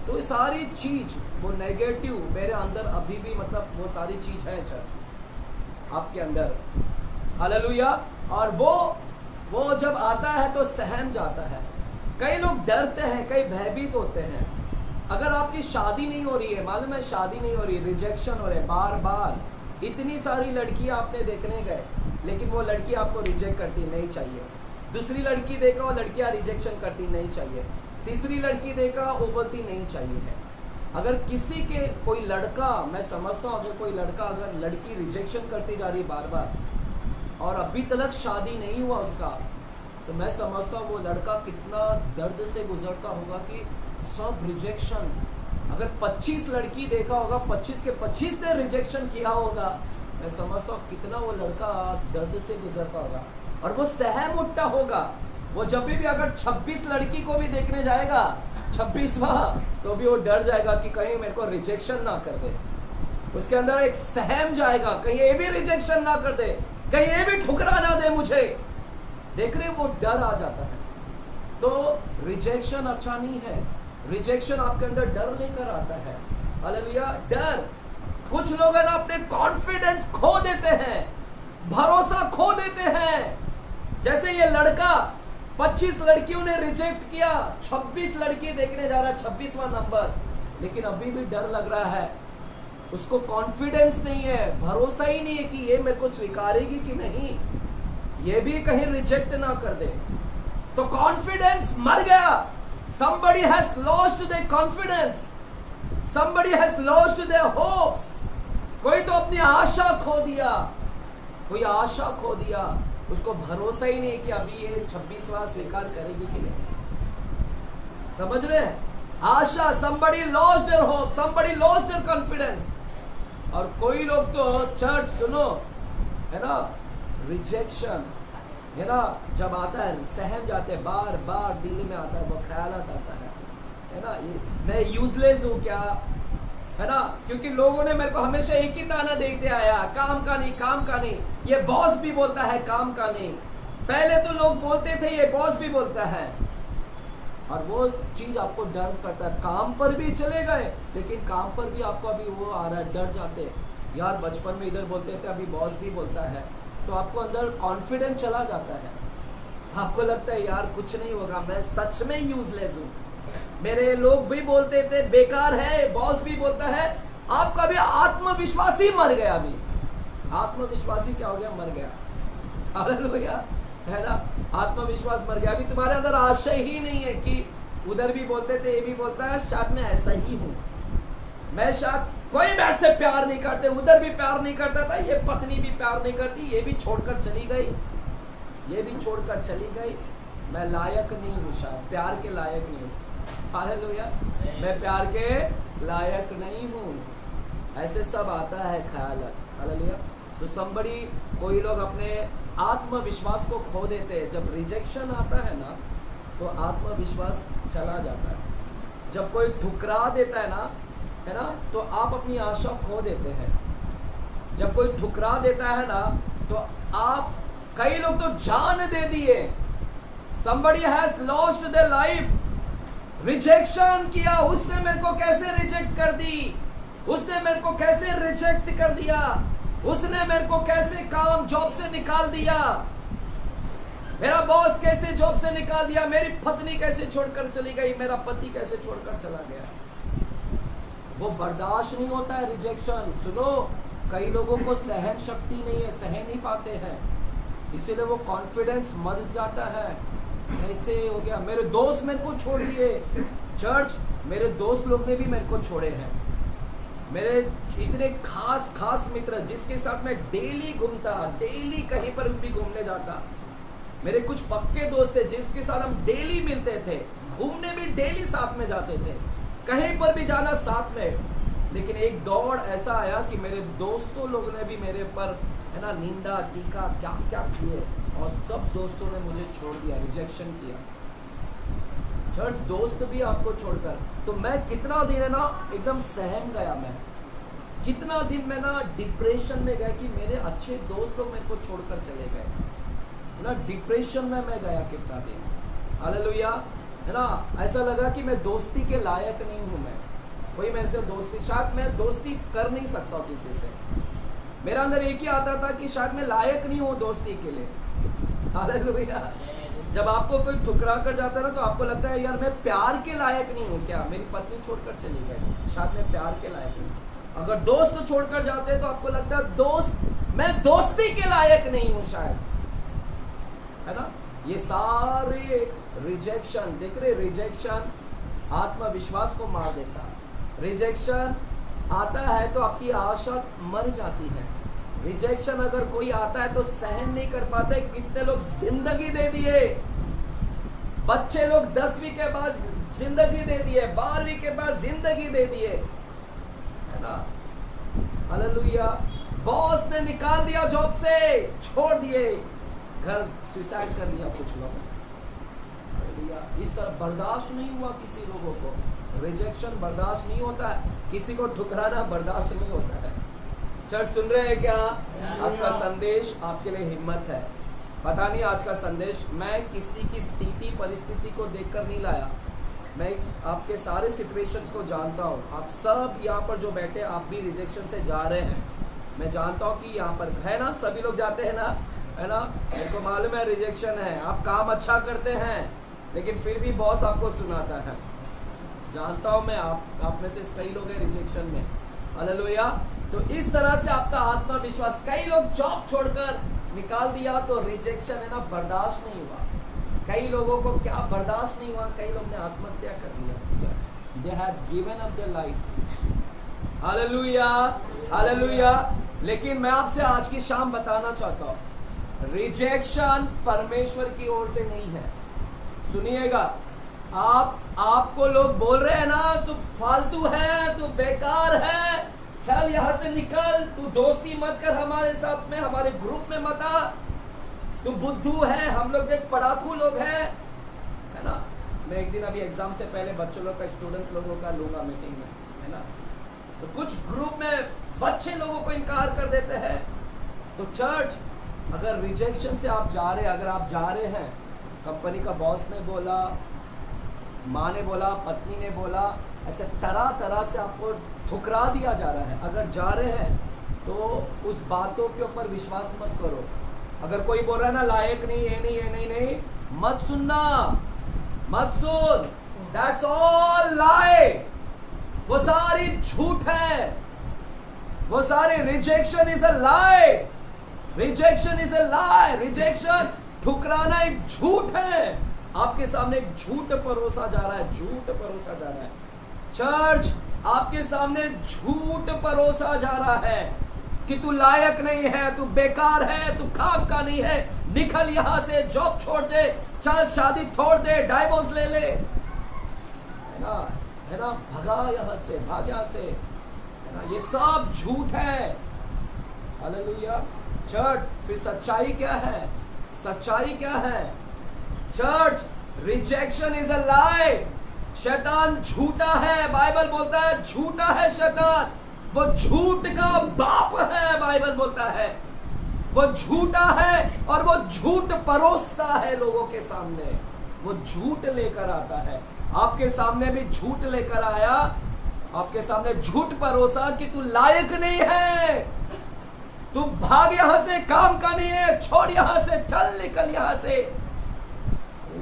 तो ये सारी चीज वो नेगेटिव मेरे अंदर अभी भी, मतलब वो सारी चीज है चर्च आपके अंदर। हालेलुया। और वो जब आता है तो सहम जाता है। कई लोग डरते हैं, कई भयभीत होते हैं। अगर आपकी शादी नहीं हो रही है, मालूम है शादी नहीं हो रही, रिजेक्शन हो रहे बार बार, इतनी सारी लड़कियां आपने देखने गए, लेकिन वो लड़की आपको रिजेक्ट करती नहीं चाहिए। दूसरी लड़की देखा, वो लड़कियां रिजेक्शन करती नहीं चाहिए। तीसरी लड़की देखा, वो बोलती नहीं चाहिए है। अगर किसी के कोई लड़का, मैं समझता हूँ अगर कोई लड़का, अगर लड़की रिजेक्शन करती जा रही बार बार और अभी तक शादी नहीं हुआ उसका, तो मैं समझता हूँ वो लड़का कितना दर्द से गुजरता होगा कि सब रिजेक्शन। अगर 25 लड़की देखा होगा, 25 के 25 ने रिजेक्शन किया होगा, मैं समझता हूँ कितना वो लड़का दर्द से गुजरता होगा और वो सहम उठता होगा। वो जब भी अगर 26 लड़की को भी देखने जाएगा, 26वां, तो भी वो डर जाएगा कि कहीं मेरे को रिजेक्शन ना कर दे। उसके अंदर एक सहम जाएगा, कहीं ये भी रिजेक्शन ना कर दे, कहीं ये भी ठुकरा ना दे मुझे। देख रहे, वो डर आ जाता है। तो रिजेक्शन अच्छा नहीं है। रिजेक्शन आपके अंदर डर लेकर आता है। हालेलुया। डर, कुछ लोग ना अपने कॉन्फिडेंस खो देते हैं, भरोसा खो देते हैं। जैसे ये लड़का 25 लड़कियों ने रिजेक्ट किया, 26 लड़की देखने जा रहा है, 26वां नंबर, लेकिन अभी भी डर लग रहा है। उसको कॉन्फिडेंस नहीं है, भरोसा ही नहीं है कि ये मेरे को स्वीकारेगी कि नहीं, ये भी कहीं रिजेक्ट ना कर दे। तो कॉन्फिडेंस मर गया। Somebody has lost their confidence. Somebody has lost their hopes. कोई तो अपनी आशा खो दिया, कोई आशा खो दिया। उसको भरोसा ही नहीं कि अभी ये 26वां स्वीकार करेगी कि नहीं। समझ रहे हैं? आशा, somebody lost their hope, somebody lost their confidence. और कोई लोग तो चर्च, सुनो, है ना, रिजेक्शन है ना, जब आता है सहम जाते हैं, बार बार दिल में आता है, वो ख्यालात आता है ना, ये मैं यूजलेस हूँ क्या, है ना? क्योंकि लोगों ने मेरे को हमेशा एक ही ताना देते आया, काम का नहीं, काम का नहीं। ये बॉस भी बोलता है काम का नहीं। पहले तो लोग बोलते थे, ये बॉस भी बोलता है, और वो चीज आपको डर करता है। काम पर भी चले गए, लेकिन काम पर भी आपको अभी वो आ रहा है, डर जाते यार। बचपन में इधर बोलते थे, अभी बॉस भी बोलता है, तो आपको अंदर कॉन्फिडेंस चला जाता है। आपको लगता है यार कुछ नहीं होगा, मैं सच में यूजलेस हूँ। मेरे लोग भी बोलते थे बेकार है, बॉस भी बोलता है। आपका भी आत्मविश्वास ही मर गया। अभी आत्मविश्वास ही क्या हो गया? मर गया। हालेलुया, है ना? आत्मविश्वास मर गया। अभी तुम्हारे अंदर आशय ही नहीं है कि उधर भी बोलते थे, ये भी बोलता है, शायद मैं ऐसा ही हूँ, मैं शायद कोई मेरे से प्यार नहीं करते, उधर भी प्यार नहीं करता था, ये पत्नी भी प्यार नहीं करती, ये भी छोड़कर चली गई, ये भी छोड़कर चली गई, मैं लायक नहीं हूँ, शायद प्यार के लायक नहीं हूँ। हालेलुया, मैं प्यार के लायक नहीं हूँ। ऐसे सब आता है ख्याल। हालेलुया। सो somebody, कोई लोग अपने आत्मविश्वास को खो देते हैं। जब रिजेक्शन आता है ना तो आत्मविश्वास चला जाता है। जब कोई ठुकरा देता है ना, तो आप अपनी आशा खो देते हैं। जब कोई ठुकरा देता है ना तो आप, कई लोग तो जान दे दिए। somebody has lost their life, rejection किया, उसने मेरे को कैसे रिजेक्ट कर दी, उसने मेरे को कैसे रिजेक्ट कर दिया, उसने मेरे को कैसे काम जॉब से निकाल दिया, मेरा बॉस कैसे जॉब से निकाल दिया, मेरी पत्नी कैसे छोड़कर चली गई, मेरा पति कैसे छोड़कर चला गया। वो बर्दाश्त नहीं होता है रिजेक्शन। सुनो, कई लोगों को सहन शक्ति नहीं है, सहन नहीं पाते हैं, इसीलिए वो कॉन्फिडेंस मर जाता है। ऐसे हो गया, मेरे दोस्त मेरे को छोड़ दिए। चर्च, मेरे दोस्त लोग ने भी मेरे को छोड़े हैं। मेरे इतने खास खास मित्र जिसके साथ मैं डेली घूमता, डेली कहीं पर भी घूमने जाता, मेरे कुछ पक्के दोस्त थे जिसके साथ हम डेली मिलते थे, घूमने भी डेली साथ में जाते थे, कहीं पर भी जाना साथ में। लेकिन एक दौड़ ऐसा आया कि मेरे दोस्तों लोगों ने भी मेरे पर निंदा, टीका, क्या क्या किए, और सब दोस्तों ने मुझे छोड़ दिया, रिजेक्शन किया। चर्च, दोस्त भी आपको छोड़कर, तो मैं कितना दिन एकदम सहम गया। मैं कितना दिन में डिप्रेशन में गया कि मेरे अच्छे दोस्त लोग मेरे को छोड़कर चले गए। डिप्रेशन में मैं गया कितना दिन। हालेलुया, ऐसा लगा कि मैं दोस्ती के लायक नहीं हूं। मैं कोई मेरे से दोस्ती, शायद मैं दोस्ती कर नहीं सकता किसी से। मेरा अंदर एक ही आता था कि शायद मैं लायक नहीं हूँ दोस्ती के लिए। हालेलुया। जब आपको कोई ठुकरा कर जाता है ना तो आपको लगता है यार मैं प्यार के लायक नहीं हूँ क्या, मेरी पत्नी छोड़कर चली गई, शायद मैं प्यार के लायक नहीं। अगर दोस्त छोड़कर जाते हैं तो आपको लगता है दोस्त, मैं दोस्ती के लायक नहीं हूँ शायद, है ना। ये सारे रिजेक्शन, देख रहे, रिजेक्शन आत्मविश्वास को मार देता। रिजेक्शन आता है तो आपकी आशा मर जाती है। रिजेक्शन अगर कोई आता है तो सहन नहीं कर पाते। कितने लोग जिंदगी दे दिए, बच्चे लोग 10वीं के बाद जिंदगी दे दिए, 12वीं के बाद जिंदगी दे दिए, है ना। हालेलुया। बॉस ने निकाल दिया जॉब से, छोड़ दिए, घर सुसाइड कर लिया कुछ लोग। इस तरह बर्दाश्त नहीं हुआ किसी लोगों को। रिजेक्शन बर्दाश्त नहीं होता है, किसी को ठुकराना बर्दाश्त नहीं होता है। चर्च, सुन रहे हैं क्या? आज का संदेश आपके लिए हिम्मत है। पता नहीं आज का संदेश मैं किसी की स्थिति परिस्थिति को देखकर नहीं लाया। मैं आपके सारे सिचुएशंस को जानता हूँ। आप सब यहाँ पर जो बैठे, आप भी रिजेक्शन से जा रहे हैं। मैं जानता हूँ कि यहाँ पर है ना, सभी लोग जाते हैं ना, है ना। मेरे को मालूम है रिजेक्शन है। आप काम अच्छा करते हैं लेकिन फिर भी बॉस आपको सुनाता है। जानता हूँ मैं, आप में से कई लोग हैं रिजेक्शन में। हालेलुया। तो इस तरह से आपका आत्मविश्वास, कई लोग जॉब छोड़कर निकाल दिया तो रिजेक्शन है ना, बर्दाश्त नहीं हुआ। कई लोगों को क्या बर्दाश्त नहीं हुआ, कई लोग ने आत्महत्या कर लिया। They had given up their life. Hallelujah, hallelujah. लेकिन मैं आपसे आज की शाम बताना चाहता हूँ, रिजेक्शन परमेश्वर की ओर से नहीं है। सुनिएगा, आपको लोग बोल रहे हैं ना, तू फालतू है, तू बेकार है, चल यहाँ से निकल, तू दोस्ती मत कर हमारे साथ में, हमारे ग्रुप में मत आ, तू बुद्धू है, हम लोग एक पढ़ाकू लोग हैं, है ना। मैं एक दिन अभी एग्जाम से पहले बच्चों लोग का, स्टूडेंट्स लोगों का लूंगा मीटिंग में, है ना। तो कुछ ग्रुप में बच्चे लोगों को इनकार कर देते हैं। तो चर्च, अगर रिजेक्शन से आप जा रहे हैं, अगर आप जा रहे हैं, कंपनी का बॉस ने बोला, माँ ने बोला, पत्नी ने बोला, ऐसे तरह तरह से आपको ठुकरा दिया जा रहा है, अगर जा रहे हैं तो उस बातों के ऊपर विश्वास मत करो। अगर कोई बोल रहा है ना लायक नहीं, ये नहीं, ये नहीं, नहीं, मत सुनना, मत सुन। That's all lie. वो सारी झूठ है, वो सारे rejection is a lie, rejection is a lie. Rejection, ठुकराना एक झूठ है। आपके सामने एक झूठ परोसा जा रहा है, झूठ परोसा जा रहा है। चर्च, आपके सामने झूठ परोसा जा रहा है कि तू लायक नहीं है, तू बेकार है, तू काम का नहीं है, निकल यहां से, जॉब छोड़ दे, चल शादी छोड़ दे, डाइवोर्स ले ले, है ना, भगा यहां से, भाग यहां से, है ना। ये सब झूठ है। हालेलुया। चर्च, फिर सच्चाई क्या है? सच्चाई क्या है? चर्च, रिजेक्शन इज अ लाई। शैतान झूठा है, बाइबल बोलता है झूठा है शैतान, वो झूठ का बाप है। बाइबल बोलता है वो झूठा है और वो झूठ परोसता है लोगों के सामने, वो झूठ लेकर आता है। आपके सामने भी झूठ लेकर आया, आपके सामने झूठ परोसा कि तू लायक नहीं है, तू भाग यहां से, काम का नहीं है, छोड़ यहां से, चल निकल यहां से।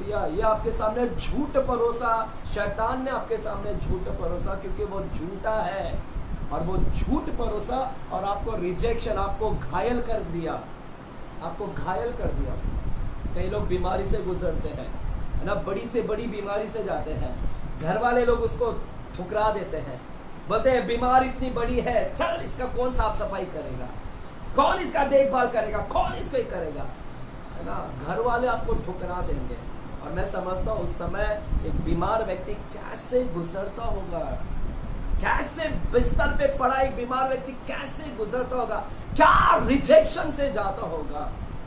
ये आपके सामने झूठ परोसा, शैतान ने आपके सामने झूठ परोसा क्योंकि वो झूठा है, और वो झूठ परोसा और आपको रिजेक्शन, आपको घायल कर दिया, आपको घायल कर दिया। कई लोग बीमारी से गुजरते हैं ना, बड़ी से बड़ी बीमारी से जाते हैं, घर वाले लोग उसको ठुकरा देते हैं, बोलते हैं बीमार इतनी बड़ी है, चल इसका कौन साफ सफाई करेगा, कौन इसका देखभाल करेगा, कौन इसको ही करेगा, है ना। घर वाले आपको ठुकरा देंगे। और मैं समझता हूँ उस समय एक बीमार व्यक्ति कैसे गुजरता होगा, कैसे बिस्तर पे पड़ा एक बीमार व्यक्ति कैसे गुजरता होगा, क्या रिजेक्शन से जाता होगा,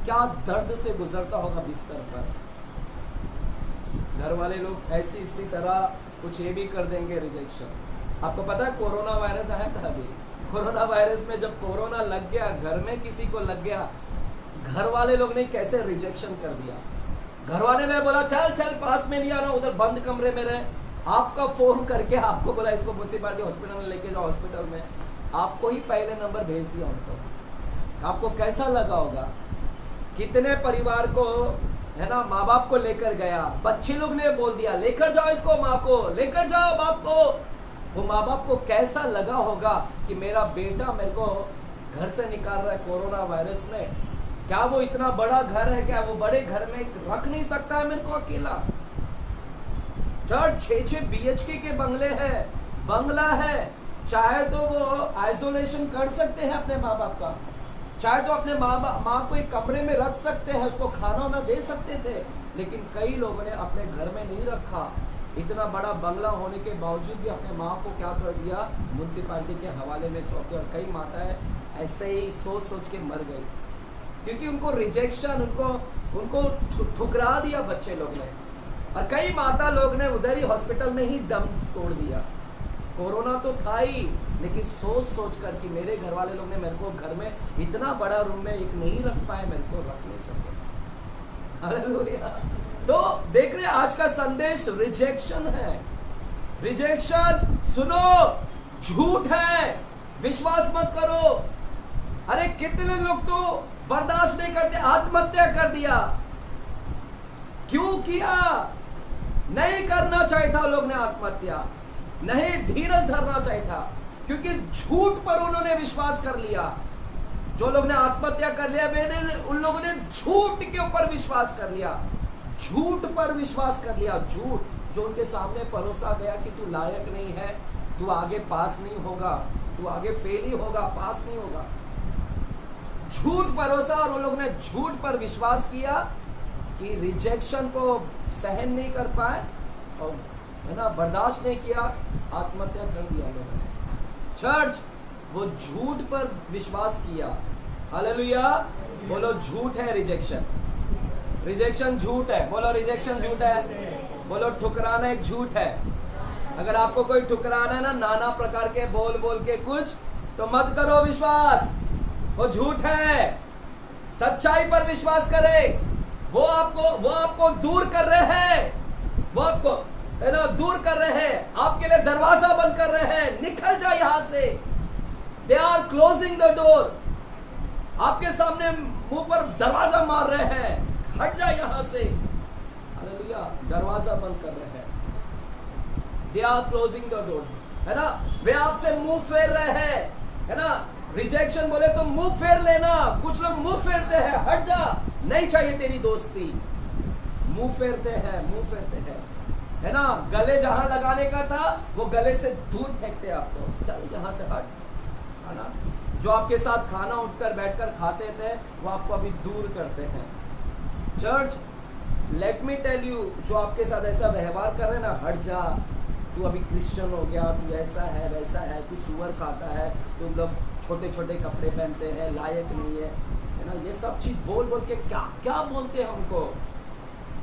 क्या दर्द से गुजरता होगा बिस्तर पर। घर वाले लोग ऐसी इसी तरह कुछ ये भी कर देंगे, रिजेक्शन। आपको पता है कोरोना वायरस आया था अभी, कोरोना वायरस में जब कोरोना लग गया, घर में किसी को लग गया, घर वाले लोग ने कैसे रिजेक्शन कर दिया। घर वाले ने बोला चल चल पास में नहीं आना, उधर बंद कमरे में रहे। आपका फोन करके आपको बोला इसको म्युनिसिपैलिटी हॉस्पिटल में लेके जाओ, हॉस्पिटल में आपको ही पहले नंबर भेज दिया उनको। आपको कैसा लगा होगा? कितने परिवार को, है ना, माँ बाप को लेकर गया, बच्चे लोग ने बोल दिया लेकर जाओ इसको, माँ को लेकर जाओ, बाप को। वो माँ बाप को कैसा लगा होगा कि मेरा बेटा मेरे को घर से निकाल रहा है कोरोना वायरस में, क्या वो इतना बड़ा घर है, क्या वो बड़े घर में रख नहीं सकता है मेरे को अकेला। 6-6 BHK के बंगले हैं, बंगला है, चाहे तो वो आइसोलेशन कर सकते हैं अपने माँ बाप का, चाहे तो अपने माँ को एक कमरे में रख सकते हैं, उसको खाना ना दे सकते थे, लेकिन कई लोगों ने अपने घर में नहीं रखा। इतना बड़ा बंगला होने के बावजूद भी अपने माँ को क्या कर दिया, म्युनिसिपैलिटी के हवाले में सौंप दिया। और कई माताएं ऐसे ही सोच सोच के मर गई क्योंकि उनको रिजेक्शन, उनको ठुकरा दिया बच्चे लोग ने। और कई माता लोग ने उधर ही हॉस्पिटल में ही दम तोड़ दिया। कोरोना तो था ही, लेकिन सोच सोच कर कि मेरे घर वाले लोग ने मेरे को घर में इतना बड़ा रूम में एक नहीं रख पाए, मेरे को रख नहीं सके। हालेलुया। तो देख रहे आज का संदेश रिजेक्शन है। रिजेक्शन सुनो, झूठ है, विश्वास मत करो। अरे कितने लोग तो बर्दाश्त नहीं करते, आत्महत्या कर दिया। क्यों किया? नहीं करना चाहिए था लोग ने आत्महत्या, नहीं धीरज धरना चाहिए था, क्योंकि झूठ पर उन्होंने विश्वास कर लिया। जो लोग ने आत्महत्या कर लिया, उन लोगों ने झूठ के ऊपर विश्वास कर लिया, झूठ पर विश्वास कर लिया। झूठ जो उनके सामने परोसा गया कि तू लायक नहीं है, तू आगे पास नहीं होगा, तू आगे फेल ही होगा, पास नहीं होगा। झूठ परोसा और उन लोगों ने झूठ पर विश्वास किया कि रिजेक्शन को सहन नहीं कर पाए और, है ना, बर्दाश्त नहीं किया, आत्महत्या कर दिया लोगों ने। चर्च, वो झूठ पर विश्वास किया। हालेलुया। बोलो झूठ है रिजेक्शन, रिजेक्शन झूठ है। बोलो रिजेक्शन झूठ है। बोलो ठुकराना एक झूठ है। अगर आपको कोई ठुकराना है ना, नाना प्रकार के बोल बोल के कुछ, तो मत करो विश्वास, वो झूठ है। सच्चाई पर विश्वास करे। वो आपको दूर कर रहे हैं, वो आपको, है ना, दूर कर रहे हैं, आपके लिए दरवाजा बंद कर रहे हैं, निकल जाए यहां से। They are closing the door, आपके सामने मुंह पर दरवाजा मार रहे हैं, हट जाए यहां से। हालेलुया। दरवाजा बंद कर रहे हैं। They are closing the door, है ना, वे आपसे मुंह फेर रहे हैं, है ना। रिजेक्शन बोले तो मुंह फेर लेना। कुछ लोग मुंह फेरते हैं, हट जा, नहीं चाहिए तेरी दोस्ती। मुंह फेरते हैं, मुंह फेरते हैं, है ना। गले जहां लगाने का था वो गले से दूर फेंकते आपको, चल यहां से हट, है ना। जो आपके साथ खाना उठकर बैठकर खाते थे वो आपको अभी दूर करते हैं। Church, let me tell you, जो आपके साथ ऐसा व्यवहार कर रहे हैं ना, हट जा, तू अभी क्रिश्चियन हो गया, तू ऐसा है वैसा है, तू सुअर खाता है, तू लोग छोटे छोटे कपड़े पहनते हैं, लायक नहीं है है ना, ये सब चीज बोल बोल के क्या क्या बोलते हैं हमको,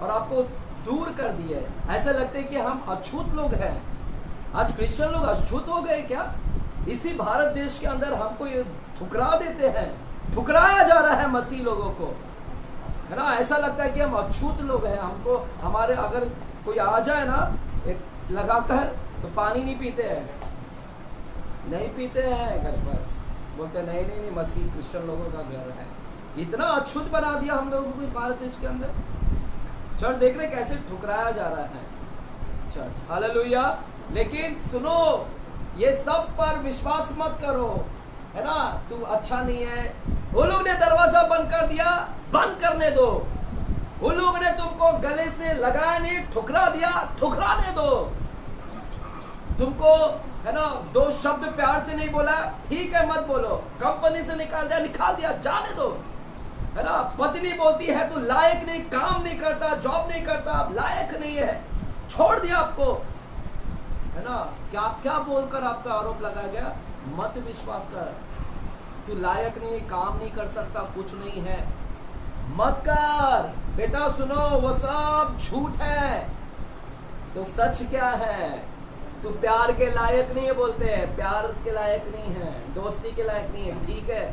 और आपको दूर कर दिए। ऐसा लगता है कि हम अछूत लोग हैं। आज क्रिश्चियन लोग अछूत हो गए क्या? इसी भारत देश के अंदर हमको ये ठुकरा देते हैं, ठुकराया जा रहा है मसीह लोगों को, है ना। ऐसा लगता है कि हम अछूत लोग हैं। हमको हमारे अगर कोई आ जाए ना एक लगाकर, तो पानी नहीं पीते हैं, नहीं पीते हैं घर पर, बोलते हैं नहीं नहीं नहीं मसीह क्रिश्चियन लोगों का घर है। इतना अछूत बना दिया हम लोगों को इस भारत देश के अंदर। चर्च देख रहे कैसे ठुकराया जा रहा है चर्च, हालेलुया। लेकिन सुनो, ये सब पर विश्वास मत करो, है ना। तू अच्छा नहीं है, वो लोग ने दरवाजा बंद कर दिया, बंद करने दो। उन लोगों ने तुमको गले से लगाया नहीं, ठुकरा दिया, ठुकराने दो। तुमको, है ना, दो शब्द प्यार से नहीं बोला, ठीक है मत बोलो। कंपनी से निकाल दिया, निकाल दिया, जाने दो, है ना। पत्नी बोलती है तू लायक नहीं, काम नहीं करता, जॉब नहीं करता, लायक नहीं है, छोड़ दिया आपको, है ना। क्या क्या बोलकर आपका आरोप लगाया गया? मत विश्वास कर, तू लायक नहीं, काम नहीं कर सकता, कुछ नहीं है, मत कर। बेटा सुनो, वो सब झूठ है। तो सच क्या है? तू प्यार के लायक नहीं है, बोलते हैं प्यार के लायक नहीं है, दोस्ती के लायक नहीं है, ठीक है,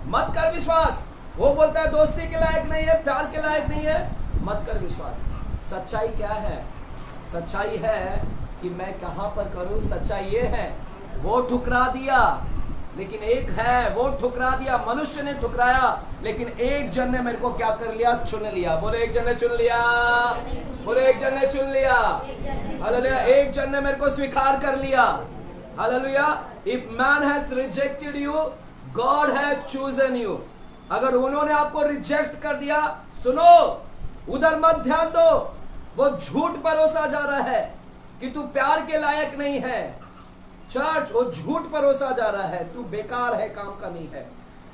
मत कर विश्वास। वो बोलता है दोस्ती के लायक नहीं है, प्यार के लायक नहीं है, मत कर विश्वास। सच्चाई क्या है? सच्चाई है कि मैं कहां पर करूं? सच्चाई ये है, वो ठुकरा दिया, लेकिन एक है, वो ठुकरा दिया, मनुष्य ने ठुकराया, लेकिन एक जन ने मेरे को क्या कर लिया? चुन लिया। बोले एक जन ने चुन लिया, बोले एक जन ने चुन लिया, हालेलुया। एक जन ने मेरे को स्वीकार कर लिया, hallelujah. If man has rejected you, God has chosen you. अगर उन्होंने आपको रिजेक्ट कर दिया, सुनो, उधर मत ध्यान दो। वो झूठ परोसा जा रहा है कि तू प्यार के लायक नहीं है। चर्च, वो झूठ परोसा जा रहा है, तू बेकार है, काम का नहीं है।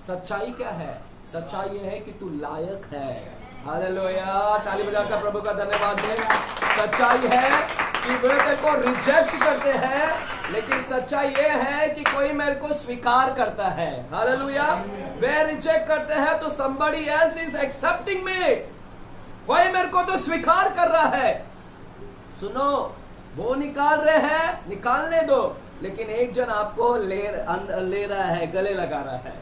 सच्चाई क्या है? सच्चाई ये है कि तू लायक है, हालेलुया। ताली बजाकर प्रभु का धन्यवाद दे। सच्चाई है कि वे तेरे को रिजेक्ट करते हैं, लेकिन सच्चाई ये है कि कोई मेरे को स्वीकार करता है, हालेलुया। वे रिजेक्ट करते हैं तो somebody else is accepting me। कोई मेरे को तो स्वीकार कर रहा है। सुनो, वो निकाल रहे हैं, निकालने दो, लेकिन एक जन आपको ले रहा है, गले लगा रहा है,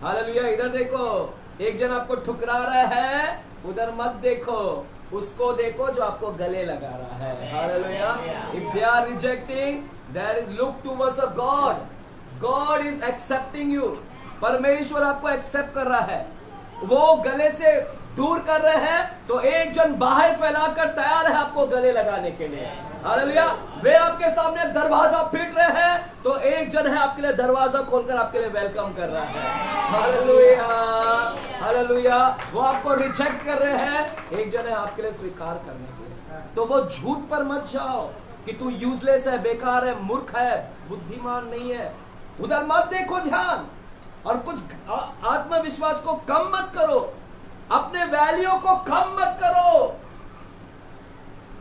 हालेलुया। इधर देखो, एक जन आपको ठुकरा रहा है, उधर मत देखो, उसको देखो जो आपको गले लगा रहा है, hallelujah. If they are rejecting, there is look towards a god, God is accepting you. परमेश्वर आपको एक्सेप्ट कर रहा है। वो गले से दूर कर रहे हैं तो एक जन बाहर फैलाकर तैयार है आपको गले लगाने के लिए, हालेलुया। वे आपके सामने दरवाजा पीट रहे हैं तो एक जन है आपके लिए दरवाजा खोलकर आपके लिए वेलकम कर रहा है, हालेलुया, हालेलुया। वो आपको रिजेक्ट कर रहे हैं, एक जन है आपके लिए स्वीकार करने के लिए। तो वो झूठ पर मत जाओ कि तू यूजलेस है, बेकार है, मूर्ख है, बुद्धिमान नहीं है। उधर मत देखो ध्यान, और कुछ आत्मविश्वास को कम मत करो, अपने वैल्यू को कम मत करो,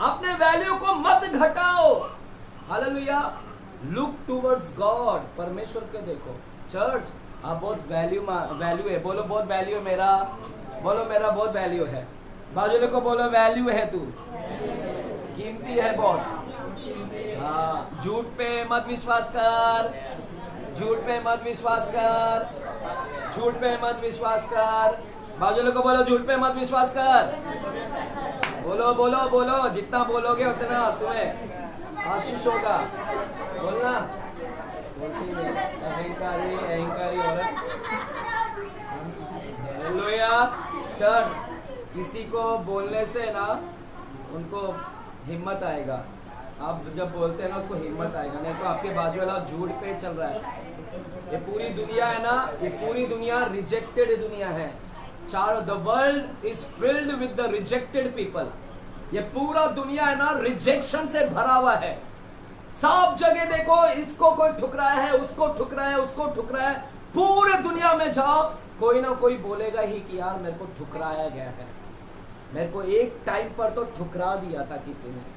अपने वैल्यू को मत घटाओ, हालेलुया। लुक टुवर्ड्स गॉड, परमेश्वर के देखो। चर्च, आप बहुत वैल्यू है, बोलो बहुत वैल्यू है मेरा, बोलो मेरा बहुत वैल्यू है। बाजू को बोलो वैल्यू है, तू कीमती है बहुत। हाँ, झूठ पे मत विश्वास कर, झूठ पे मत विश्वास कर, झूठ पे मत विश्वास कर। बाजू को बोलो झूठ पे मत विश्वास कर। बोलो बोलो बोलो, जितना बोलोगे उतना तुम्हें आशीष होगा। बोलना, बोलती है अहंकारी, अहंकारी औरत। हालेलुया। चर्च, किसी को बोलने से ना उनको हिम्मत आएगा। आप जब बोलते हैं ना उसको हिम्मत आएगा, नहीं तो आपके बाजू वाला झूठ पे चल रहा है। ये पूरी दुनिया है ना, ये पूरी दुनिया रिजेक्टेड दुनिया है। चारों, the world is filled with the rejected people. ये पूरा दुनिया है ना रिजेक्शन से भरा हुआ है। सब जगह देखो, इसको कोई ठुकराया है, उसको ठुकराया है, उसको ठुकराया है। पूरे दुनिया में जाओ, कोई ना कोई बोलेगा ही कि यार मेरे को ठुकराया गया है, मेरे को एक टाइम पर तो ठुकरा दिया था किसी ने।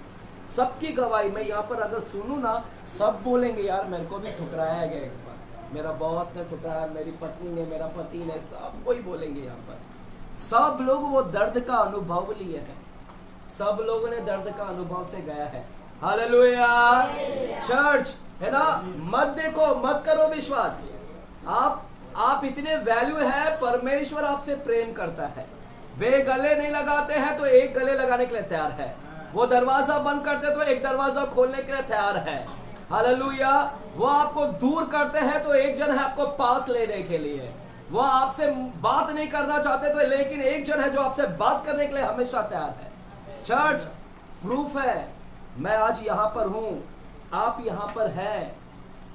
सबकी गवाही मैं यहाँ पर अगर सुनूं ना, सब बोलेंगे यार मेरे को भी ठुकराया गया एक बार। मेरा बॉस ने ठुकराया, मेरी पत्नी ने, मेरा पति ने, सब कोई बोलेंगे यहाँ पर। सब लोग वो दर्द का अनुभव लिए हैं, सब लोगों ने दर्द का अनुभव से गया है। हालेलुया। चर्च है ना, मत देखो, मत करो विश्वास। आप इतने वैल्यू है, परमेश्वर आपसे प्रेम करता है। वे गले नहीं लगाते हैं तो एक गले लगाने के लिए तैयार है, वो दरवाजा बंद करते तो एक दरवाजा खोलने के लिए तैयार है। हालेलुया। वो आपको दूर करते हैं तो एक जन है आपको पास लेने के लिए। वो आपसे बात नहीं करना चाहते तो, लेकिन एक जन है जो आपसे बात करने के लिए हमेशा तैयार है। चर्च प्रूफ है, मैं आज यहां पर हूं, आप यहां पर हैं,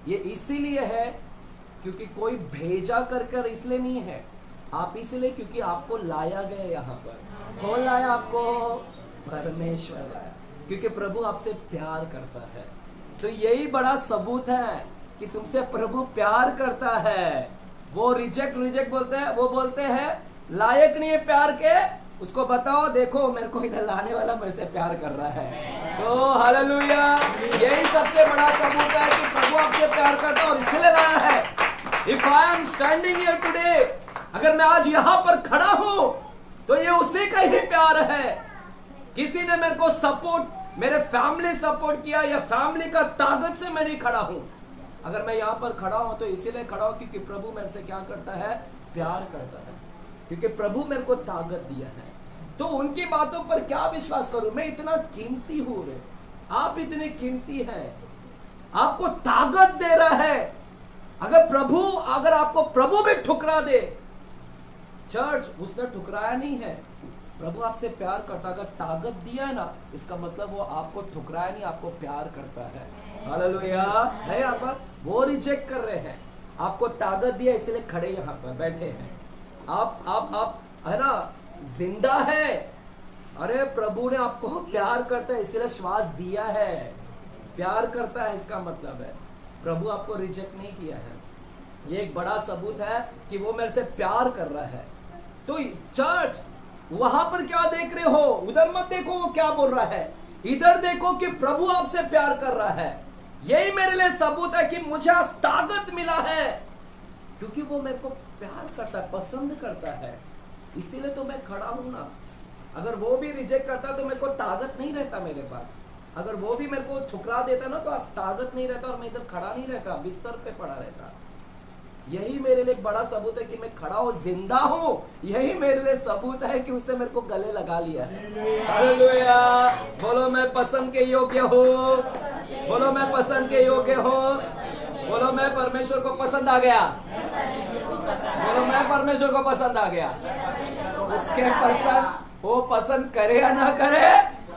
ये इसीलिए है क्योंकि कोई भेजा कर इसलिए नहीं है, आप इसलिए क्योंकि आपको लाया गया यहां पर। कौन लाया आपको? परमेश्वर लाया, क्योंकि प्रभु आपसे प्यार करता है। तो यही बड़ा सबूत है कि तुमसे प्रभु प्यार करता है। वो रिजेक्ट बोलते हैं, वो बोलते हैं लायक नहीं है प्यार के, उसको बताओ देखो मेरे को इधर लाने वाला मेरे से प्यार कर रहा है। तो हालेलुया, यही सबसे बड़ा सबूत है कि प्रभु आपसे प्यार करता है और इसलिए लाया है। If I am standing here today, अगर मैं आज यहाँ पर खड़ा हूं तो ये उसी का ही प्यार है। किसी ने मेरे को सपोर्ट, मेरे फैमिली सपोर्ट किया, या फैमिली का ताकत से मैं नहीं खड़ा हूं। अगर मैं यहाँ पर खड़ा हूं तो इसीलिए खड़ा हूं क्योंकि प्रभु मेरे से क्या करता है? प्यार करता है, क्योंकि प्रभु मेरे को ताकत दिया है। तो उनकी बातों पर क्या विश्वास करूं? मैं इतना कीमती हूं रे, आप इतने कीमती हैं, आपको ताकत दे रहा है। अगर आपको प्रभु भी ठुकरा दे, चर्च उसने ठुकराया नहीं है, प्रभु आपसे प्यार करता, अगर ताकत दिया है ना, इसका मतलब वो आपको ठुकराया नहीं, आपको प्यार करता है। हालेलुया। है यहाँ पर, वो रिजेक्ट कर रहे हैं, आपको ताकत दिया इसलिए खड़े यहाँ पर बैठे हैं। आप है ना, जिंदा है। अरे प्रभु ने आपको प्यार करता है इसलिए श्वास दिया है, प्यार करता है, इसका मतलब है प्रभु आपको रिजेक्ट नहीं किया है। ये एक बड़ा सबूत है कि वो मेरे से प्यार कर रहा है। तो चर्च वहां पर क्या देख रहे हो? उधर मत देखो वो क्या बोल रहा है, इधर देखो कि प्रभु आपसे प्यार कर रहा है। यही मेरे लिए सबूत है कि मुझे आज ताकत मिला है, क्योंकि वो मेरे को प्यार करता है, पसंद करता है, इसीलिए तो मैं खड़ा हूं ना। अगर वो भी रिजेक्ट करता तो मेरे को ताकत नहीं रहता मेरे पास। अगर वो भी मेरे को ठुकरा देता ना तो आज ताकत नहीं रहता और मैं इधर खड़ा नहीं रहता, बिस्तर पे पड़ा रहता। यही मेरे लिए बड़ा सबूत है कि मैं खड़ा हूं, जिंदा हूं। यही मेरे लिए सबूत है कि उसने मेरे को गले लगा लिया है। हालेलुया। बोलो मैं पसंद के योग्य हूं, बोलो मैं पसंद के योग्य हूं, बोलो मैं परमेश्वर को पसंद आ गया, बोलो मैं परमेश्वर को पसंद आ गया। उसके पसंद, वो पसंद करे या ना करे,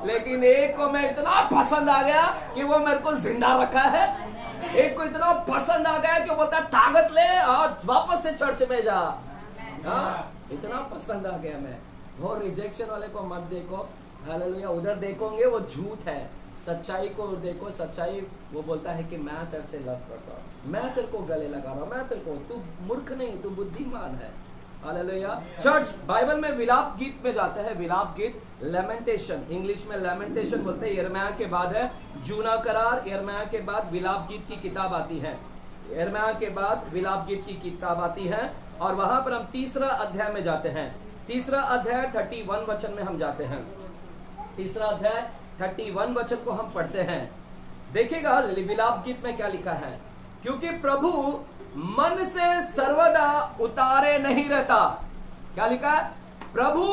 लेकिन एक को मैं इतना पसंद आ गया कि वो मेरे को जिंदा रखा है। एक को इतना पसंद आ गया कि वो बोलता ताकत ले, आज वापस से चर्च में जा। इतना पसंद आ गया मैं। वो रिजेक्शन वाले को मत देखो, हालेलुया। उधर देखोगे वो झूठ है, सच्चाई को देखो। सच्चाई वो बोलता है कि मैं तेरे से लव करता हूँ, मैं तेरे को गले लगा रहा हूँ, मैं तेरे को, तू मूर्ख नहीं, तू बुद्धिमान है। हालेलुया। चर्च बाइबल में विलाप गीत में जाते हैं, विलाप गीत, लेमेंटेशन, इंग्लिश में लेमेंटेशन बोलते हैं। यिर्मयाह के बाद है जूना करार, यिर्मयाह के बाद विलाप गीत की किताब आती है, यिर्मयाह के बाद विलाप गीत की किताब आती है। और वहां पर हम तीसरा अध्याय में जाते हैं, तीसरा अध्याय 31 वचन में हम जाते हैं। तीसरा अध्याय 31 वचन को हम पढ़ते हैं। देखिएगा विलाप गीत में क्या लिखा है, क्योंकि प्रभु मन से सर्वदा उतारे नहीं रहता। क्या लिखा है? प्रभु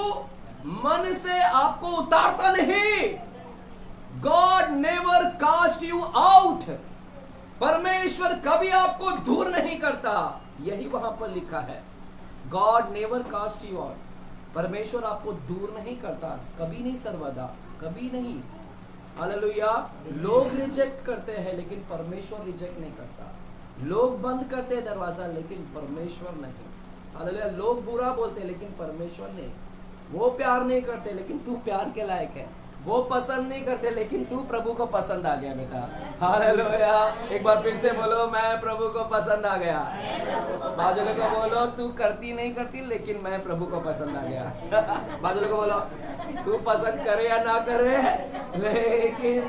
मन से आपको उतारता नहीं। God never cast you out. परमेश्वर कभी आपको दूर नहीं करता, यही वहां पर लिखा है। God never cast you out. परमेश्वर आपको दूर नहीं करता, कभी नहीं, सर्वदा कभी नहीं। हालेलुया। लोग रिजेक्ट करते हैं लेकिन परमेश्वर रिजेक्ट नहीं करता। लोग बंद करते हैं दरवाजा लेकिन परमेश्वर नहीं। हालेलुया। लोग बुरा बोलते हैं लेकिन परमेश्वर नहीं। वो प्यार नहीं करते लेकिन तू प्यार के लायक है। वो पसंद नहीं करते लेकिन तू प्रभु को पसंद आ गया बेटा। हालेलुया। एक बार फिर से बोलो, मैं प्रभु को पसंद आ गया। बाजुले को बोलो, तू करती नहीं करती लेकिन मैं प्रभु को पसंद आ गया। बाजुले को बोलो, तू पसंद करे या ना करे लेकिन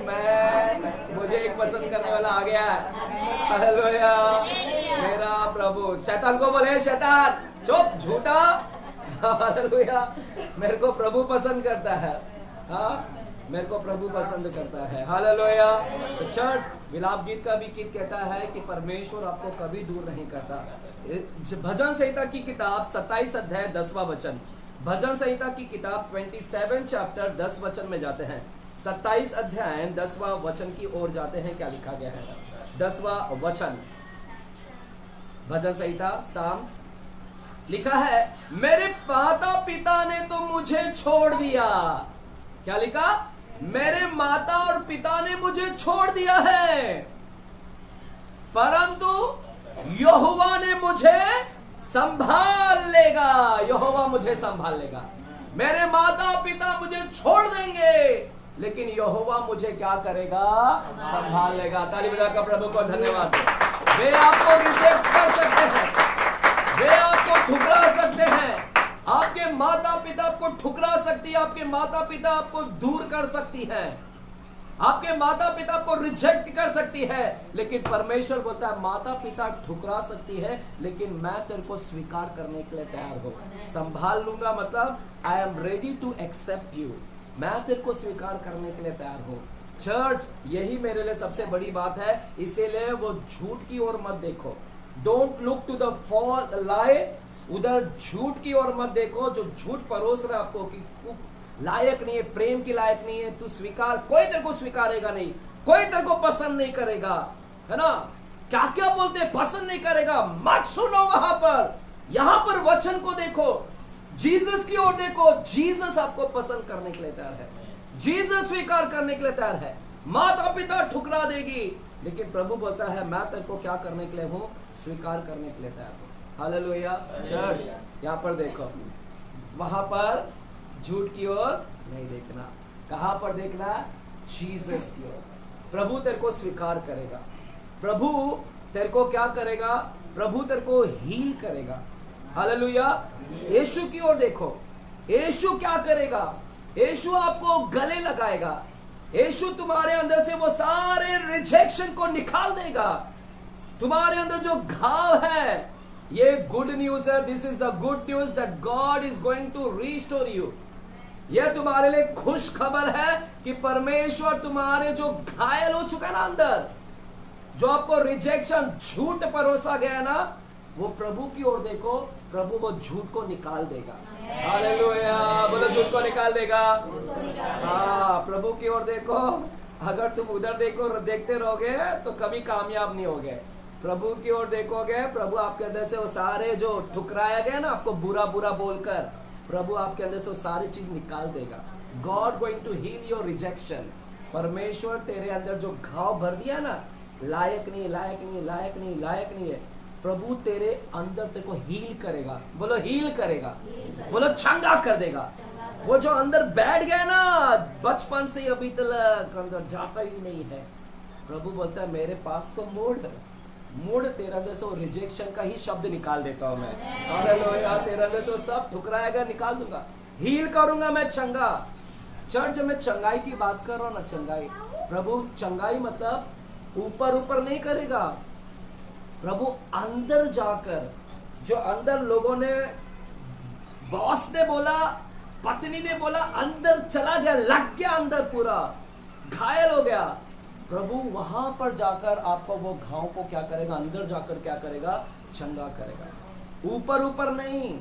मुझे एक पसंद करने वाला आ गया। हालेलुया। मेरा प्रभु। शैतान को बोले शैतान चुप झूठा। हालेलुया। मेरे को प्रभु पसंद करता है। हाँ, मेरे को प्रभु पसंद करता है। हालेलुया। तो चर्च विलाप गीत का भी गीत कहता है कि परमेश्वर आपको कभी दूर नहीं करता। भजन संहिता की किताब 27 अध्याय 10वां वचन, भजन संहिता की किताब 27 चैप्टर 10 वचन में जाते हैं। 27 अध्याय 10वां वचन की ओर जाते हैं। क्या लिखा गया है? 10वां वचन, भजन संहिता साम्स, लिखा है मेरे माता पिता ने तो मुझे छोड़ दिया। क्या लिखा? मेरे माता और पिता ने मुझे छोड़ दिया है, परंतु यहोवा ने मुझे संभाल लेगा। यहोवा मुझे संभाल लेगा। मेरे माता पिता मुझे छोड़ देंगे, लेकिन यहोवा मुझे क्या करेगा? संभाल लेगा। ताली बजाकर प्रभु को धन्यवाद। वे आपको रिजेक्ट कर सकते हैं, वे आपको ठुकरा सकते हैं, आपके माता पिता आपको ठुकरा सकती है, आपके माता पिता आपको दूर कर सकती है, आपके माता पिता आपको रिजेक्ट कर सकती है, लेकिन परमेश्वर बोलता है माता पिता ठुकरा सकती है, लेकिन मैं तेरे को स्वीकार करने के लिए तैयार हूं। संभाल लूंगा मतलब I am ready to accept you. मैं तेरे को स्वीकार करने के लिए तैयार हूं। चर्च, यही मेरे लिए सबसे बड़ी बात है। इसीलिए वो झूठ की ओर मत देखो। Don't look to the fall lie. उधर झूठ की ओर मत देखो जो झूठ परोस रहा आपको कि लायक नहीं है, प्रेम की लायक नहीं है, तू स्वीकार, कोई तेरे को स्वीकारेगा नहीं, कोई तेरे को पसंद नहीं करेगा, है ना? क्या क्या बोलते हैं, पसंद नहीं करेगा, मत सुनो। वहां पर, यहां पर वचन को देखो, जीसस की ओर देखो। जीसस आपको पसंद करने के लिए तैयार है, जीसस स्वीकार करने के लिए तैयार है। माता पिता ठुकरा देगी, लेकिन प्रभु बोलता है मैं तेरे को क्या करने के लिए हूं? स्वीकार करने के लिए तैयार हूं। हालेलुया। चर्च, यहाँ पर देखो, वहां पर झूठ की ओर नहीं देखना। कहां पर देखना? जीसस की ओर। प्रभु तेरे को स्वीकार करेगा, प्रभु तेरे को क्या करेगा? प्रभु तेरे को हील करेगा। हालेलुया। यीशु की ओर देखो, यीशु क्या करेगा? यीशु आपको गले लगाएगा। यीशु तुम्हारे अंदर से वो सारे रिजेक्शन को निकाल देगा। तुम्हारे अंदर जो घाव है, ये गुड न्यूज है। This is the good news that God is going to restore you. यह तुम्हारे लिए खुश खबर है कि परमेश्वर तुम्हारे जो घायल हो चुका है ना अंदर, जो आपको रिजेक्शन, झूठ परोसा गया ना, वो प्रभु की ओर देखो, प्रभु वो झूठ को निकाल देगा। हालेलुया। बोलो झूठ को निकाल देगा। हाँ, प्रभु की ओर देखो। अगर तुम उधर देखो, देखते रहोगे तो कभी कामयाब नहीं होगे। प्रभु की ओर देखोगे, प्रभु आपके अंदर से वो सारे जो ठुकराया गया ना आपको बुरा बुरा बोलकर, प्रभु आपके अंदर से वो सारी चीज निकाल देगा। God going to heal your rejection. परमेश्वर तेरे अंदर जो घाव भर दिया ना, लायक नहीं, लायक नहीं, लायक नहीं, लायक नहीं है, प्रभु तेरे अंदर तेरे को हील करेगा। बोलो हील करेगा, बोलो चंगा कर देगा। वो जो अंदर बैठ गया ना बचपन से अभी तक अंदर जाता ही नहीं है, प्रभु बोलता है मेरे पास तो मुड़ तेरे अंदर से वो रिजेक्शन का ही शब्द निकाल देता हूं मैं। हालेलुया। तेरे अंदर से वो सब ठुकराएगा, निकाल दूंगा, हील करूंगा मैं, चंगा। चर्च में चंगाई की बात कर रहा हूं ना, चंगाई। प्रभु चंगाई मतलब ऊपर ऊपर नहीं करेगा। प्रभु अंदर जाकर, जो अंदर लोगों ने, बॉस ने बोला, पत्नी ने बोला, अंदर चला गया, लग गया अंदर, पूरा घायल हो गया, प्रभु वहां पर जाकर आपको वो घाव को क्या करेगा? अंदर जाकर क्या करेगा? चंगा करेगा। ऊपर ऊपर नहीं।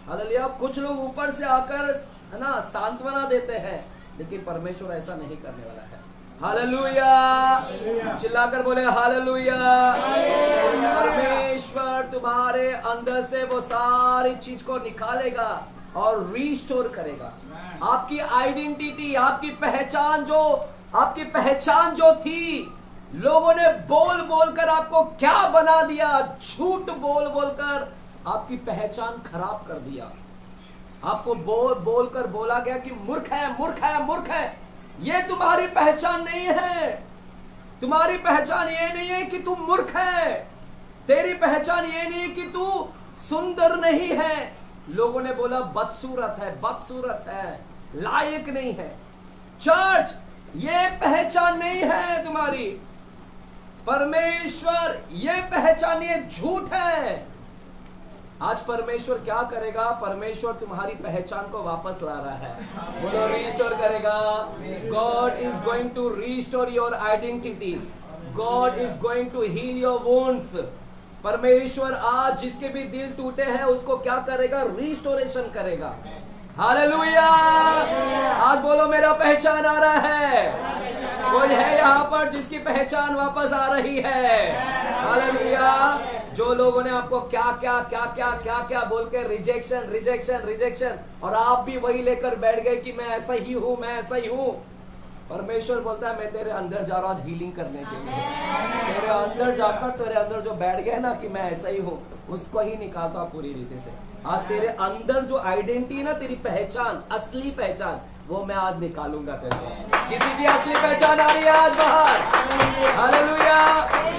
हालेलुया। कुछ लोग ऊपर से आकर, है ना, सांत्वना देते हैं, लेकिन परमेश्वर ऐसा नहीं करने वाला है। हालेलुया। चिल्लाकर बोले हालेलुया। परमेश्वर तुम्हारे अंदर से वो सारी चीज को निकालेगा और रिस्टोर करेगा। आपकी आइडेंटिटी, आपकी पहचान जो थी, लोगों ने बोल बोलकर आपको क्या बना दिया? झूठ बोल बोलकर आपकी पहचान खराब कर दिया। आपको बोल बोलकर बोला गया कि मूर्ख है, मूर्ख है, मूर्ख है। ये तुम्हारी पहचान नहीं है। तुम्हारी पहचान ये नहीं है कि तू मूर्ख है। तेरी पहचान ये नहीं है कि तू सुंदर नहीं है। लोगों ने बोला बदसूरत है, बदसूरत है, लायक नहीं है। चर्च, ये पहचान नहीं है तुम्हारी। परमेश्वर, ये पहचान, ये झूठ है। आज परमेश्वर क्या करेगा? परमेश्वर तुम्हारी पहचान को वापस ला रहा है। बोलो रिस्टोर करेगा। God is going to restore your identity. God is going to heal your wounds. परमेश्वर आज जिसके भी दिल टूटे हैं उसको क्या करेगा? रिस्टोरेशन करेगा। हालेलुया। आज बोलो मेरा पहचान आ रहा है। कोई है यहाँ पर जिसकी पहचान वापस आ रही है? हालेलुया। जो लोगों ने आपको क्या क्या क्या क्या क्या क्या बोल के रिजेक्शन रिजेक्शन रिजेक्शन, और आप भी वही लेकर बैठ गए कि मैं ऐसा ही हूं, मैं ऐसा ही हूं। परमेश्वर बोलता है मैं तेरे अंदर जा रहा हूं आज हीलिंग करने के लिए। तेरे अंदर जाकर तेरे अंदर जो बैठ गए ना कि मैं ऐसा ही हूं, उसको ही निकालता पूरी रीति से। आज तेरे अंदर जो आइडेंटिटी है ना, तेरी पहचान, असली पहचान, वो मैं आज निकालूंगा तेरे को। किसी की असली पहचान आ रही है आज बाहर? हालेलुया।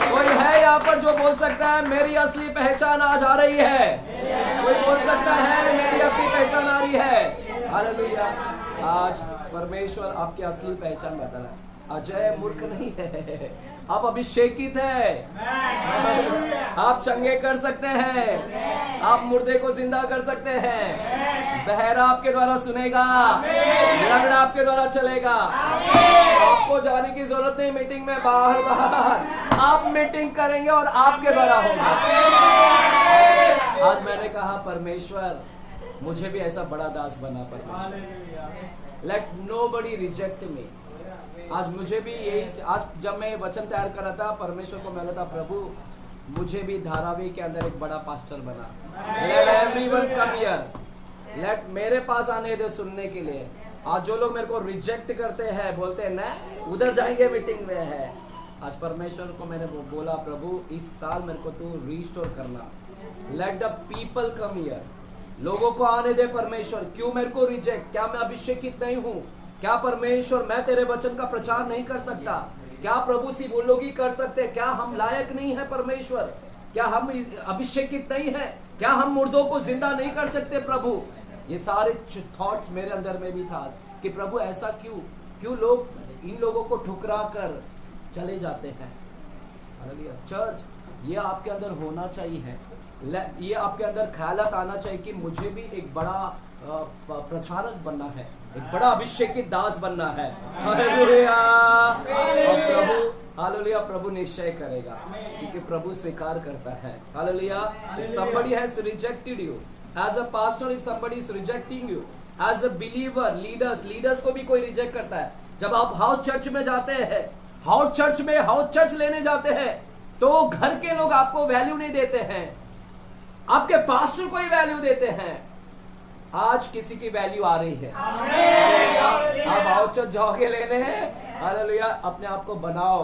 कोई है यहाँ पर जो बोल सकता है मेरी असली पहचान आज आ रही है? कोई बोल सकता है मेरी असली पहचान आ रही है? हालेलुया। आज परमेश्वर आपकी असली पहचान बता रहा है। अजय मूर्ख नहीं है, आप अभिषेकित है। आप चंगे कर सकते हैं, आप मुर्दे को जिंदा कर सकते हैं। बहरा आपके द्वारा सुनेगा, लंगड़ा आपके द्वारा चलेगा। आपको जाने की जरूरत नहीं मीटिंग में, बाहर बाहर आप मीटिंग करेंगे और आपके द्वारा होगा। आज मैंने कहा परमेश्वर मुझे भी ऐसा बड़ा दास बना। परमेश्वर लेट नोबडी रिजेक्ट मी। आज मुझे भी यही, आज जब मैं वचन तैयार कर रहा था परमेश्वर को मिला था, प्रभु मुझे भी धारावी के अंदर एक बड़ा पास्टर बना। Let everyone come here, let मेरे पास आने दे सुनने के लिए। आज जो लोग मेरे को रिजेक्ट करते हैं, बोलते हैं ना उधर जाएंगे मीटिंग में है, आज परमेश्वर को मैंने बोला प्रभु इस साल मेरे को तू रिस्टोर करना। Let the people come here, लोगों को आने दे परमेश्वर। क्यों मेरे को रिजेक्ट? क्या मैं अभिषेकित नहीं हूँ? क्या परमेश्वर मैं तेरे वचन का प्रचार नहीं कर सकता? क्या प्रभु सी वो लोग ही कर सकते? क्या हम लायक नहीं है परमेश्वर? क्या हम अभिषेकित नहीं है? क्या हम मुर्दों को जिंदा नहीं कर सकते? प्रभु ये सारे थॉट्स मेरे अंदर में भी था कि प्रभु ऐसा क्यों लोग इन लोगों को ठुकरा कर चले जाते हैं। चर्च ये आपके अंदर होना चाहिए, ये आपके अंदर ख्यालात आना चाहिए कि मुझे भी एक बड़ा प्रचारक बनना है, एक बड़ा अभिषेकित दास बनना है। हालेलुया। और प्रभु हालेलुया प्रभु निश्चय करेगा क्योंकि प्रभु स्वीकार करता है। Hallelujah. If somebody has rejected you as a pastor, if somebody is rejecting you as a believer, leaders को भी कोई रिजेक्ट करता है। जब आप हाउस चर्च में जाते हैं, हाउस चर्च लेने जाते हैं, तो घर के लोग आपको वैल्यू नहीं देते हैं, आपके पास्टर को ही वैल्यू देते हैं। आज किसी की वैल्यू आ रही है। आप हाउस चर्च जाओगे लेने हैं, हालेलुया, अपने आप को बनाओ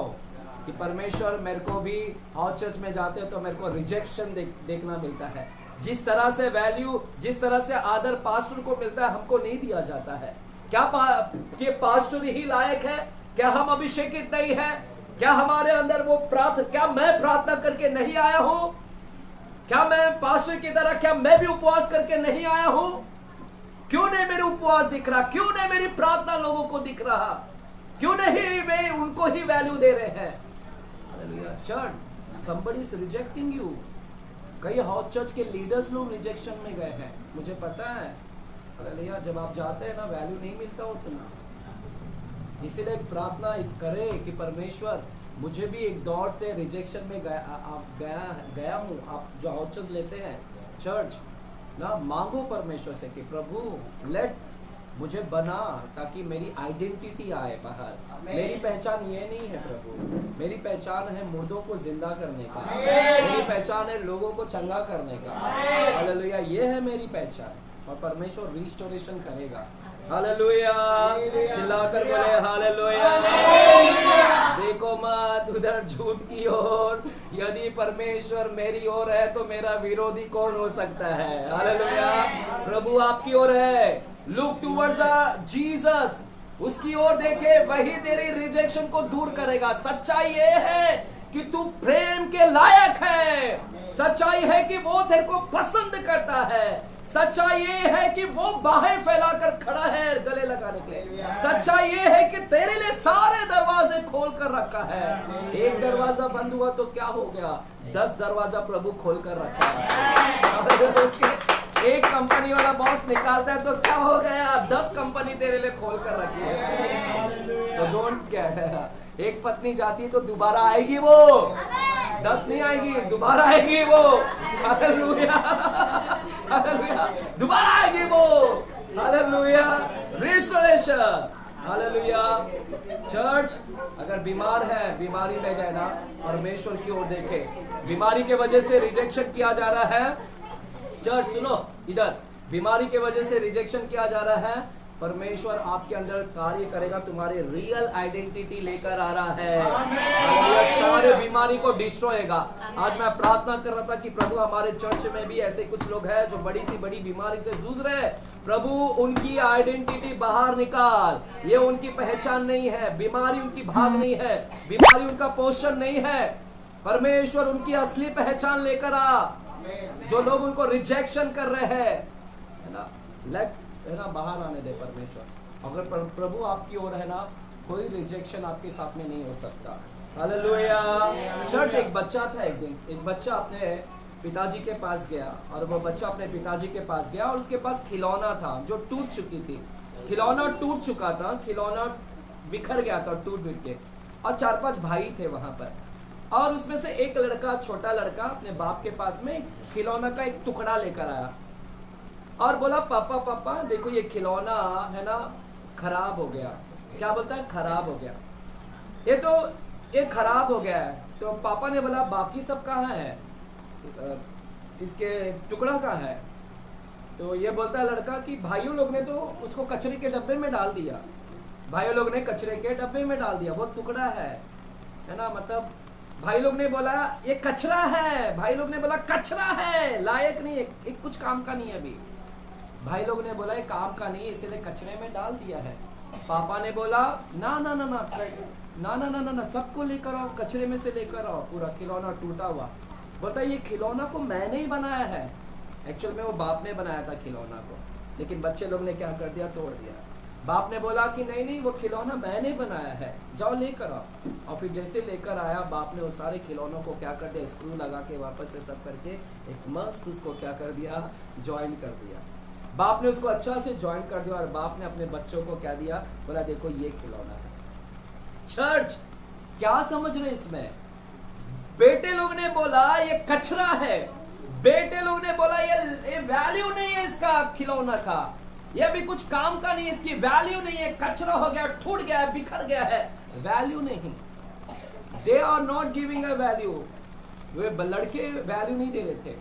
कि परमेश्वर मेरे को भी हाउस चर्च में जाते हो तो मेरे को रिजेक्शन देखना मिलता है। जिस तरह से वैल्यू, जिस तरह से आदर पास्टर को मिलता है हमको नहीं दिया जाता है। क्या पास्टर ही लायक है? क्या हम अभिषेकित नहीं है? क्या हमारे अंदर वो क्या मैं प्रार्थना करके नहीं आया हूं? क्या मैं पास्टर की तरह, क्या मैं भी उपवास करके नहीं आया हूं? क्यों नहीं मेरे उपवास दिख रहा? क्यों नहीं मेरी प्रार्थना लोगों को दिख रहा? क्यों नहीं वे उनको ही वैल्यू दे रहे हैं? Hallelujah. Church somebody is rejecting you। कई हाउस चर्च के लीडर्स लोग रिजेक्शन में गए हैं, मुझे पता है। हालेलुया। जब आप जाते हैं ना वैल्यू नहीं मिलता उतना, इसीलिए एक प्रार्थना करे कि परमेश्वर मुझे भी एक दौर से रिजेक्शन में गया हूँ। आप जो हाउस चर्च लेते हैं चर्च ना, मांगो परमेश्वर से कि प्रभु लेट मुझे बना ताकि मेरी आइडेंटिटी आए बाहर। मेरी पहचान ये नहीं है प्रभु, मेरी पहचान है मुर्दों को जिंदा करने का, मेरी पहचान है लोगों को चंगा करने का। हालेलुया। ये है मेरी पहचान और परमेश्वर रिस्टोरेशन करेगा। हालेलुया। चिल्लाकर बोले हालेलुया। देखो मत उधर झूठ की ओर, यदि परमेश्वर मेरी ओर है तो मेरा विरोधी कौन हो सकता है? हालेलुया। प्रभु आपकी ओर है। लुक टुवर्ड्स जीसस, उसकी ओर देखे, वही तेरी रिजेक्शन को दूर करेगा। सच्चाई ये है कि तू प्रेम के लायक है। सच्चाई है कि वो तेरे को पसंद करता है। सच्चाई ये है कि वो बाहें फैलाकर खड़ा है गले लगाने के लिए। सच्चाई ये है कि तेरे लिए सारे दरवाजे खोल कर रखा है। एक दरवाजा बंद हुआ तो क्या हो गया, 10 दरवाजा प्रभु खोल कर रखा है। और उसके एक कंपनी वाला बॉस निकालता है तो क्या हो गया, 10 कंपनी तेरे लिए खोल कर रखी है। So don't get, एक पत्नी जाती है तो दोबारा आएगी वो, 10 नहीं आएगी, दोबारा आएगी वो। हालेलुया, हालेलुया, दोबारा आएगी वो। Hallelujah, restoration. हालेलुया। चर्च अगर बीमार है, बीमारी में गए ना, परमेश्वर की ओर देखे। बीमारी के वजह से रिजेक्शन किया जा रहा है। चर्च सुनो इधर, बीमारी के वजह से रिजेक्शन किया जा रहा है, परमेश्वर आपके अंदर कार्य करेगा, तुम्हारे रियल आइडेंटिटी लेकर आ रहा है। सारे बीमारी को डिस्ट्रॉय होगा। आज मैं प्रार्थना कर रहा था कि प्रभु हमारे चर्च में भी ऐसे कुछ लोग हैं जो बड़ी सी बड़ी बीमारी से जूझ रहे हैं, प्रभु उनकी आइडेंटिटी बाहर निकाल। ये उनकी पहचान नहीं है, बीमारी उनकी भाग नहीं है, बीमारी उनका पोषण नहीं है। परमेश्वर उनकी असली पहचान लेकर आ। जो लोग उनको रिजेक्शन कर रहे हैं, है ना, है ना, बाहर आने दे परमेश्वर। अगर प्रभु आपकी ओर है ना, कोई रिजेक्शन आपके साथ में नहीं हो सकता। हालेलुया। चर्च एक बच्चा था, एक दिन एक बच्चा अपने पिताजी के पास गया, और वो बच्चा अपने पिताजी के पास गया और उसके पास खिलौना था जो टूट चुकी थी। खिलौना टूट चुका था, खिलौना बिखर गया था टूट के, और 4-5 भाई थे वहां पर। और उसमें से एक लड़का, छोटा लड़का, अपने बाप के पास में खिलौना का एक टुकड़ा लेकर आया और बोला, पापा पापा देखो ये खिलौना है ना खराब हो गया। क्या बोलता है, खराब हो गया, ये खराब हो गया है। तो पापा ने बोला, बाकी सब कहाँ है, इसके टुकड़ा कहाँ है। तो ये बोलता है लड़का कि भाइयों लोग ने तो उसको कचरे के डब्बे में डाल दिया, भाइयों लोग ने कचरे के डब्बे में डाल दिया, वो टुकड़ा है ना। मतलब भाई लोग ने बोला ये कचरा है, भाई लोग ने बोला कचरा है, लायक नहीं है, एक कुछ काम का नहीं है अभी। भाई लोग ने बोला ये काम का नहीं है, इसलिए कचरे में डाल दिया है। पापा ने बोला ना ना ना ना ना ना ना ना ना, सबको लेकर आओ, कचरे में से लेकर आओ पूरा खिलौना टूटा हुआ। बोलता ये खिलौना को मैंने ही बनाया है। एक्चुअल में वो बाप ने बनाया था खिलौना को, लेकिन बच्चे लोग ने क्या कर दिया, तोड़ दिया। बाप ने बोला कि नहीं नहीं, वो खिलौना मैंने बनाया है, जाओ लेकर आओ। और फिर जैसे लेकर आया, बाप ने वो सारे खिलौनों को क्या कर दिया, स्क्रू लगा के वापस से सब करके एक मस्त उसको क्या कर दिया, ज्वाइन कर दिया। बाप ने उसको अच्छा से ज्वाइन कर दिया, और बाप ने अपने बच्चों को क्या दिया, बोला देखो ये खिलौना है। चर्च क्या समझ रहे इसमें, बेटे लोग ने बोला ये कचरा है, बेटे लोग ने बोला ये वैल्यू नहीं है इसका खिलौना का, ये भी कुछ काम का नहीं है, इसकी वैल्यू नहीं है, कचरा हो गया, टूट गया है, बिखर गया है, वैल्यू नहीं। They are not giving a value. वे लड़के वैल्यू नहीं दे रहे थे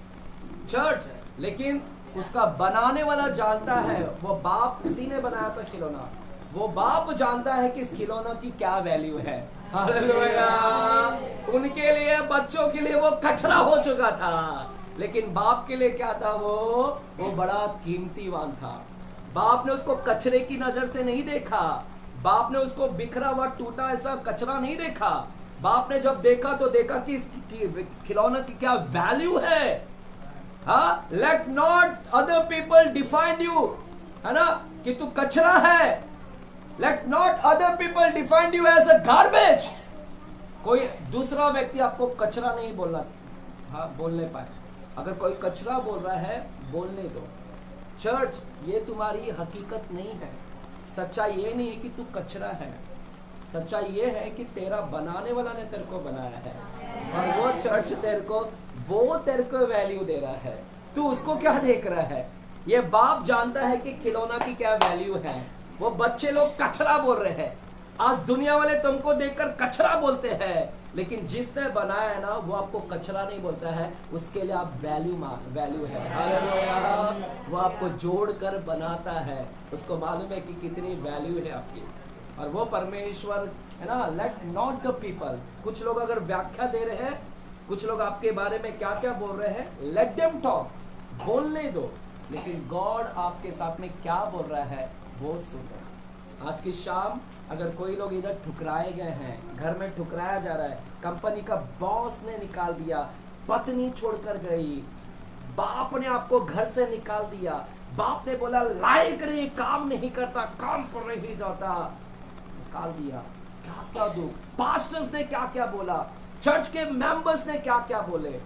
चर्च, लेकिन उसका बनाने वाला जानता है, वो बाप उसी ने बनाया था खिलौना, वो बाप जानता है कि इस खिलौना की क्या वैल्यू है। हालेलुया। उनके लिए, बच्चों के लिए वो कचरा हो चुका था, लेकिन बाप के लिए क्या था, वो बड़ा कीमतीवान था। बाप ने उसको कचरे की नजर से नहीं देखा, बाप ने उसको बिखरा हुआ टूटा ऐसा कचरा नहीं देखा। बाप ने जब देखा तो देखा कि इस खिलौना की क्या वैल्यू है। हाँ, let not other people define you, है ना, कि तू कचरा है। Let not other people define you as a garbage. कोई दूसरा व्यक्ति आपको कचरा नहीं बोलना, हाँ, बोलने पाए। अगर कोई कचरा बोल रहा है, बोलने दो। चर्च, ये तुम्हारी हकीकत नहीं है। सच्चाई ये नहीं है कि तू कचरा है, सच्चाई ये है कि तेरा बनाने वाला ने तेरे को बनाया है, और वो चर्च तेरे को वैल्यू दे रहा है। तू उसको क्या देख रहा है। ये बाप जानता है कि खिलौना की क्या वैल्यू है। वो बच्चे लोग कचरा बोल रहे हैं। आज दुनिया वाले तुमको देखकर कचरा बोलते हैं, लेकिन जिसने बनाया है ना, वो आपको कचरा नहीं बोलता है, उसके लिए आप वैल्यू है। हालेलुया। वो आपको जोड़कर बनाता है, उसको मालूम है कि कितनी वैल्यू है आपकी। और वो परमेश्वर है ना, लेट नॉट द पीपल। कुछ लोग अगर व्याख्या दे रहे हैं, कुछ लोग आपके बारे में क्या क्या बोल रहे हैं, लेट देम टॉक, बोलने दो, लेकिन गॉड आपके साथ में क्या बोल रहा है वो सुनो। आज की शाम अगर कोई लोग इधर ठुकराए गए हैं, घर में ठुकराया जा रहा है, कंपनी का बॉस ने निकाल दिया, पत्नी छोड़कर गई, बाप ने आपको घर से निकाल दिया, बाप ने बोला लायक नहीं, काम नहीं करता, काम पर नहीं जाता, निकाल दिया, क्या क्या दुख, पास्टर्स ने क्या क्या बोला, चर्च के मेंबर्स ने क्या क्या बोले,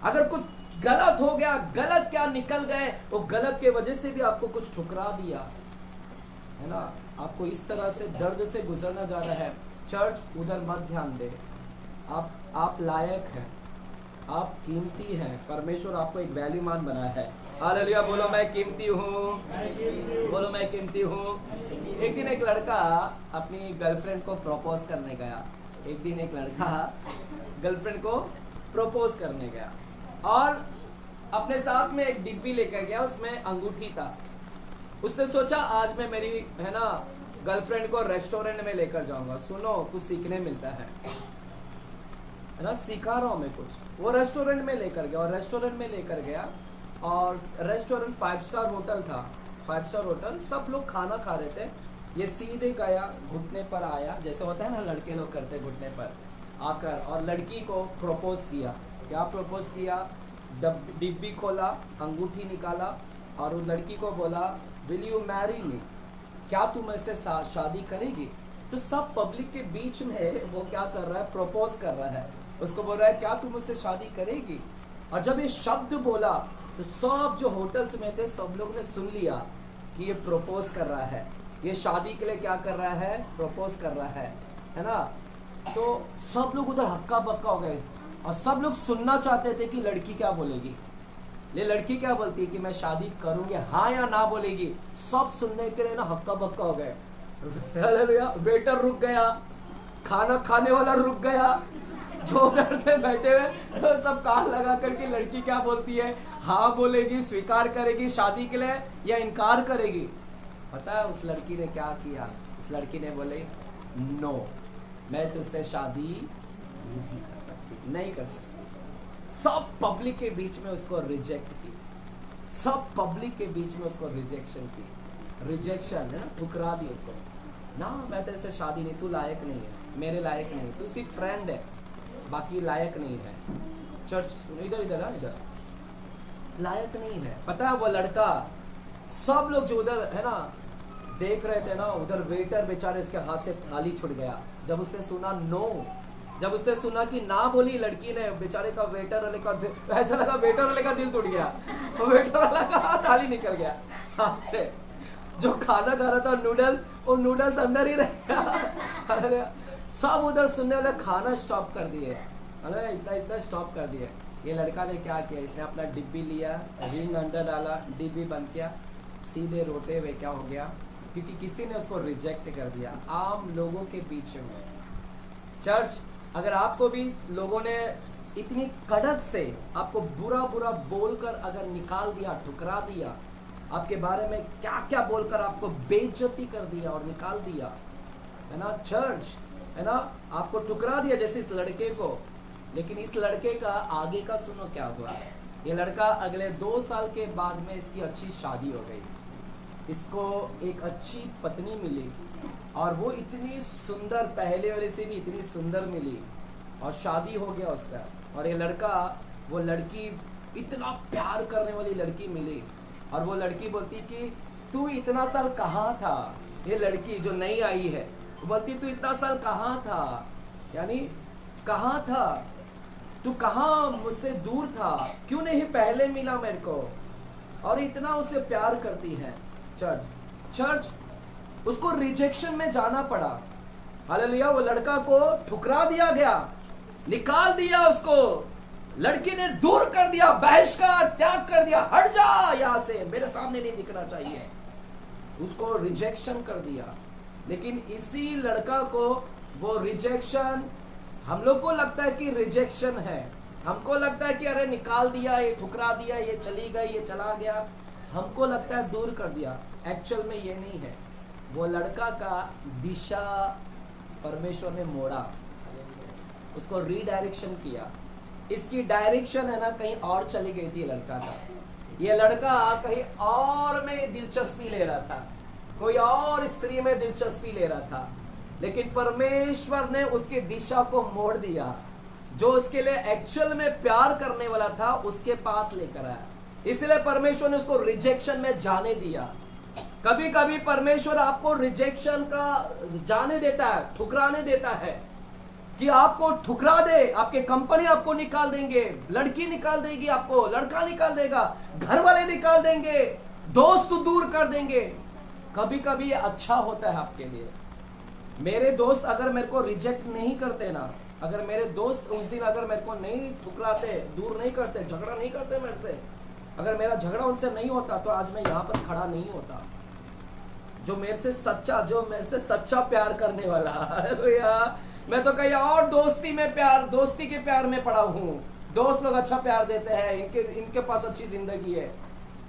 अगर कुछ गलत हो गया, गलत क्या निकल गए, वो गलत के वजह से भी आपको कुछ ठुकरा दिया है ना, आपको इस तरह से दर्द से गुजरना जा रहा है। चर्च उधर मत ध्यान दे। आप लायक हैं, आप कीमती हैं, परमेश्वर आपको एक वैल्यूमान बनाया है। हालेलुया, बोलो मैं कीमती हूँ, बोलो मैं कीमती हूँ। एक दिन एक लड़का अपनी गर्लफ्रेंड को प्रपोज करने गया, एक दिन एक लड़का गर्लफ्रेंड को प्रपोज करने गया और अपने साथ में एक डिब्बी लेकर गया, उसमें अंगूठी था। उसने सोचा आज मैं मेरी है ना गर्लफ्रेंड को रेस्टोरेंट में लेकर जाऊंगा, सुनो कुछ सीखने मिलता है ना, सिखा रहा हूं मैं कुछ। वो रेस्टोरेंट में लेकर गया और रेस्टोरेंट में लेकर गया और रेस्टोरेंट 5 स्टार होटल था, 5 स्टार होटल, सब लोग खाना खा रहे थे। ये सीधे गया, घुटने पर आया, जैसे होता है ना लड़के लोग करते घुटने पर आकर, और लड़की को प्रपोज किया। क्या प्रपोज किया? डिब्बी खोला, अंगूठी निकाला और उस लड़की को बोला विल यू मैरी मी, क्या तू मुझसे शादी करेगी? तो सब पब्लिक के बीच में वो क्या कर रहा है, प्रपोज कर रहा है, उसको बोल रहा है क्या तू मुझसे शादी करेगी? और जब ये शब्द बोला तो सब जो होटल्स में थे सब लोग ने सुन लिया कि ये प्रपोज कर रहा है, ये शादी के लिए क्या कर रहा है, प्रपोज कर रहा है ना। तो सब लोग उधर हक्का बक्का हो गए और सब लोग सुनना चाहते थे कि लड़की क्या बोलेगी। ये लड़की क्या बोलती है कि मैं शादी करूंगी, हाँ या ना बोलेगी। सब सुनने के लिए ना हक्का बक्का हो गए। वेटर रुक गया, खाना खाने वाला रुक गया, जो उधर थे बैठे हुए सब कान लगा करके लड़की क्या बोलती है, हाँ बोलेगी, स्वीकार करेगी शादी के लिए या इनकार करेगी। पता है उस लड़की ने क्या किया? उस लड़की ने बोले नो, मैं तुझसे शादी नहीं कर सकती, नहीं कर सकती। सब पब्लिक के बीच में उसको रिजेक्ट की, सब पब्लिक के बीच में उसको रिजेक्शन की, रिजेक्शन है ना, ठुकरा दी उसको। ना मैं तेरे से शादी नहीं, तू लायक नहीं है, मेरे लायक नहीं, तू सिर्फ फ्रेंड है, बाकी लायक नहीं है। चर्च इधर इधर इधर लायक नहीं है। पता है वो लड़का, सब लोग जो उधर है ना देख रहे थे ना, उधर वेटर बेचारे उसके हाथ से थाली छूट गया। जब उसने सुना नो, जब उसने सुना कि ना बोली लड़की ने, बेचारे का वेटर वाले का ऐसा लगा, वेटर वाले का दिल टूट गया, वेटर वाला का थाली निकल गया हाथ से। जो खाना खा रहा था नूडल्स, वो नूडल्स अंदर ही रह गया। सब उधर सुनने वाले खाना स्टॉप कर दिए, इतना स्टॉप कर दिए। ये लड़का ने क्या किया, इसने अपना डिब्बी लिया, रिंग अंदर डाला, डिब्बी बंद किया, सीधे रोते हुए क्या हो गया, क्योंकि किसी ने उसको रिजेक्ट कर दिया आम लोगों के बीच में। चर्च, अगर आपको भी लोगों ने इतनी कड़क से आपको बुरा बुरा बोलकर अगर निकाल दिया, ठुकरा दिया, आपके बारे में क्या क्या बोलकर आपको बेइज्जती कर दिया और निकाल दिया, है ना चर्च, है ना, आपको ठुकरा दिया जैसे इस लड़के को। लेकिन इस लड़के का आगे का सुनो क्या हुआ। ये लड़का अगले 2 साल के बाद में इसकी अच्छी शादी हो गई, इसको एक अच्छी पत्नी मिली और वो इतनी सुंदर, पहले वाले से भी इतनी सुंदर मिली और शादी हो गया उसका। और ये लड़का, वो लड़की इतना प्यार करने वाली लड़की मिली और वो लड़की बोलती कि तू इतना साल कहाँ था। ये लड़की जो नई आई है बोलती तू इतना साल कहाँ था, यानी कहाँ था तू, कहाँ मुझसे दूर था, क्यों नहीं पहले मिला मेरे को। और इतना उससे प्यार करती है। चर्च उसको रिजेक्शन में जाना पड़ा। हालेलुया, वो लड़का को ठुकरा दिया गया, निकाल दिया उसको, लड़की ने दूर कर दिया, बहिष्कार, त्याग कर दिया, हट जा यहां से, मेरे सामने नहीं दिखना चाहिए, उसको रिजेक्शन कर दिया। लेकिन इसी लड़का को वो रिजेक्शन, हम लोग को लगता है कि रिजेक्शन है, हमको लगता है कि अरे निकाल दिया, ये ठुकरा दिया, ये चली गई, ये चला गया, हमको लगता है दूर कर दिया। एक्चुअल में ये नहीं है, वो लड़का का दिशा परमेश्वर ने मोड़ा, उसको रीडायरेक्शन किया। इसकी डायरेक्शन है ना कहीं और चली गई थी लड़का का। ये लड़का कहीं और में दिलचस्पी ले रहा था, कोई और स्त्री में दिलचस्पी ले रहा था, लेकिन परमेश्वर ने उसकी दिशा को मोड़ दिया। जो उसके लिए एक्चुअल में प्यार करने वाला था उसके पास लेकर आया, इसलिए परमेश्वर ने उसको रिजेक्शन में जाने दिया। कभी कभी परमेश्वर आपको रिजेक्शन का जाने देता है, ठुकराने देता है, कि आपको ठुकरा दे। आपके कंपनी आपको निकाल देंगे, लड़की निकाल देगी, आपको लड़का निकाल देगा, घर वाले निकाल देंगे, दोस्त दूर कर देंगे। कभी कभी ये अच्छा होता है आपके लिए। मेरे दोस्त अगर मेरे को रिजेक्ट नहीं करते ना, अगर मेरे दोस्त उस दिन अगर मेरे को नहीं ठुकराते, दूर नहीं करते, झगड़ा नहीं करते मेरे से, अगर मेरा झगड़ा उनसे नहीं होता तो आज मैं यहाँ पर खड़ा नहीं होता। जो मेरे से सच्चा प्यार करने वाला, हालेलुया। मैं तो कहीं और दोस्ती के प्यार में पड़ा हूँ। दोस्त लोग अच्छा प्यार देते हैं, इनके पास अच्छी जिंदगी है,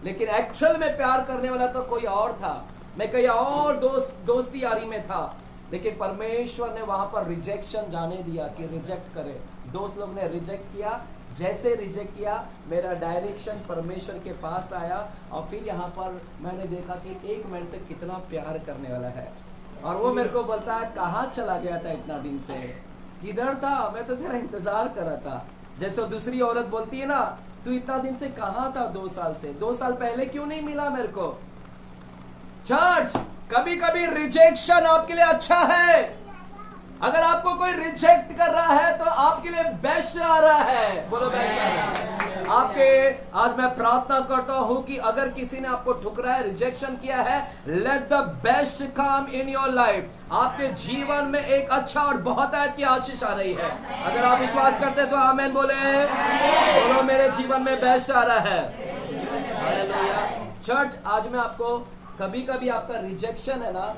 लेकिन एक्चुअल में प्यार करने वाला तो कोई और था। मैं कहीं और दोस्ती यारी में था, लेकिन परमेश्वर ने वहां पर रिजेक्शन जाने दिया कि रिजेक्ट करे। दोस्त लोग ने रिजेक्ट किया, जैसे रिजेक्ट किया मेरा डायरेक्शन परमेश्वर के पास आया, और फिर यहाँ पर मैंने देखा कि एक मिनट से कितना प्यार करने वाला है। और वो मेरे को बोलता है, कहाँ चला गया था इतना दिन से, किधर था, मैं तो तेरा इंतजार कर रहा था। जैसे वो दूसरी औरत बोलती है ना, तू इतना दिन से कहाँ था, 2 साल से, 2 साल पहले क्यों नहीं मिला मेरे को। चर्च, कभी कभी रिजेक्शन आपके लिए अच्छा है। अगर आपको कोई रिजेक्ट कर रहा है तो आपके लिए बेस्ट आ रहा है। बोलो बेस्ट आ रहा है आपके। आज मैं प्रार्थना करता हूं कि अगर किसी ने आपको ठुकराया, रिजेक्शन किया है, let the best come in your life. आपके जीवन में एक अच्छा और बहुत की आशीष आ रही है। अगर आप विश्वास करते तो आमीन बोले। बोलो मेरे जीवन में बेस्ट आ रहा है। हालेलुया। चर्च, आज मैं आपको, कभी कभी आपका रिजेक्शन है ना,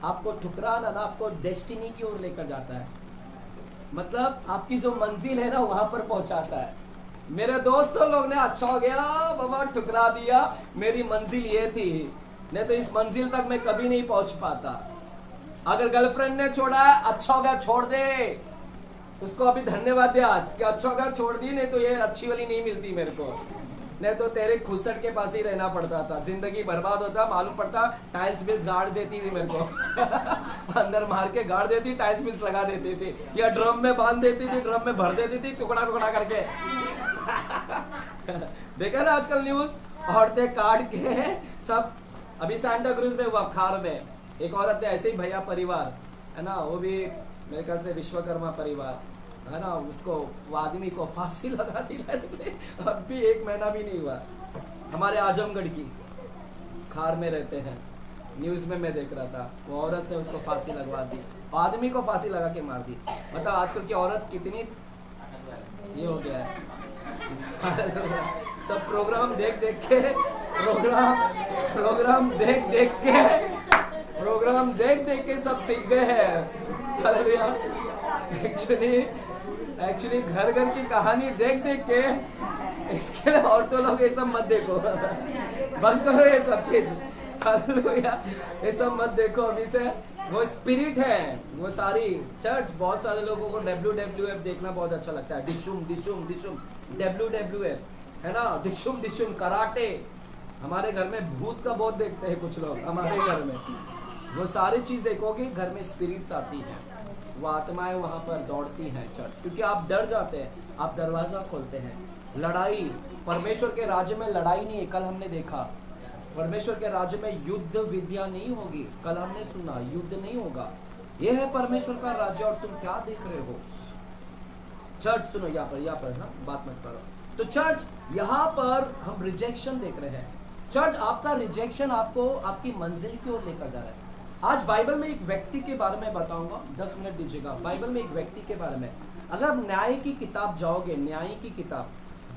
आपको ठुकराना ना, आपको डेस्टिनी की ओर लेकर जाता है। मतलब आपकी जो मंजिल है ना, वहां पर पहुंचाता है। मेरे दोस्तों लोग ने, अच्छा हो गया बाबा ठुकरा दिया, मेरी मंजिल ये थी, नहीं तो इस मंजिल तक मैं कभी नहीं पहुंच पाता। अगर गर्लफ्रेंड ने छोड़ा है, अच्छा हो गया, छोड़ दे उसको, अभी धन्यवाद दे आज कि अच्छा हो गया छोड़ दी, नहीं तो ये अच्छी वाली नहीं मिलती मेरे को, नहीं तो तेरे खुसट के पास ही रहना पड़ता था, जिंदगी बर्बाद होता। मालूम पड़ता टाइल्स बिल्स गाड़ देती थी मेरे को अंदर मार के गाड़ देती, टाइल्स बिल्स लगा देती थी, या ड्रम में बांध देती थी, ड्रम में भर देती थी टुकड़ा टुकड़ा करके देखा ना आजकल न्यूज, औरतें काट के सब। अभी सांता क्रूज में हुआ, खार में एक औरत है, ऐसे ही भैया परिवार है ना, वो भी मेरे ख्याल से विश्वकर्मा परिवार है ना, उसको, वो आदमी को फांसी लगा दी। अब भी 1 महीना भी नहीं हुआ। हमारे आजमगढ़ की खार में रहते हैं, न्यूज में मैं देख रहा था, वो औरत ने उसको फांसी लगवा दी, आदमी को फांसी लगा के मार दी। मतलब आजकल की औरत कितनी ये हो गया है। सब प्रोग्राम देख देख के प्रोग्राम देख के सब सीख गए हैं। एक्चुअली घर घर की कहानी देख के, इसके लिए औरतों लोग ये सब मत देखो, बंद करो ये सब चीज। हालेलुया, ये सब मत देखो अभी से। वो स्पिरिट है, वो सारी चर्च। बहुत सारे लोगों को WWF देखना बहुत अच्छा लगता है, डिशुम WWF है ना, डिशुम कराटे। हमारे घर में भूत का बहुत देखते हैं कुछ लोग हमारे घर में। वो सारी चीज देखोगे, घर में स्पिरिट्स आती है, वो आत्माएं वहां पर दौड़ती हैं चर्च, क्योंकि आप डर जाते हैं, आप दरवाजा खोलते हैं। लड़ाई, परमेश्वर के राज्य में लड़ाई नहीं है। कल हमने देखा, परमेश्वर के राज्य में युद्ध विद्या नहीं होगी। कल हमने सुना, युद्ध नहीं होगा। यह है परमेश्वर का राज्य, और तुम क्या देख रहे हो। चर्च सुनो, यहाँ पर ना बात मत करो। तो चर्च, यहाँ पर हम रिजेक्शन देख रहे हैं। चर्च, आपका रिजेक्शन आपको आपकी मंजिल की ओर लेकर जा रहा है। आज बाइबल में एक व्यक्ति के बारे में बताऊंगा, 10 मिनट दीजिएगा। बाइबल में एक व्यक्ति के बारे में, अगर आप न्याय की किताब जाओगे, न्याय की किताब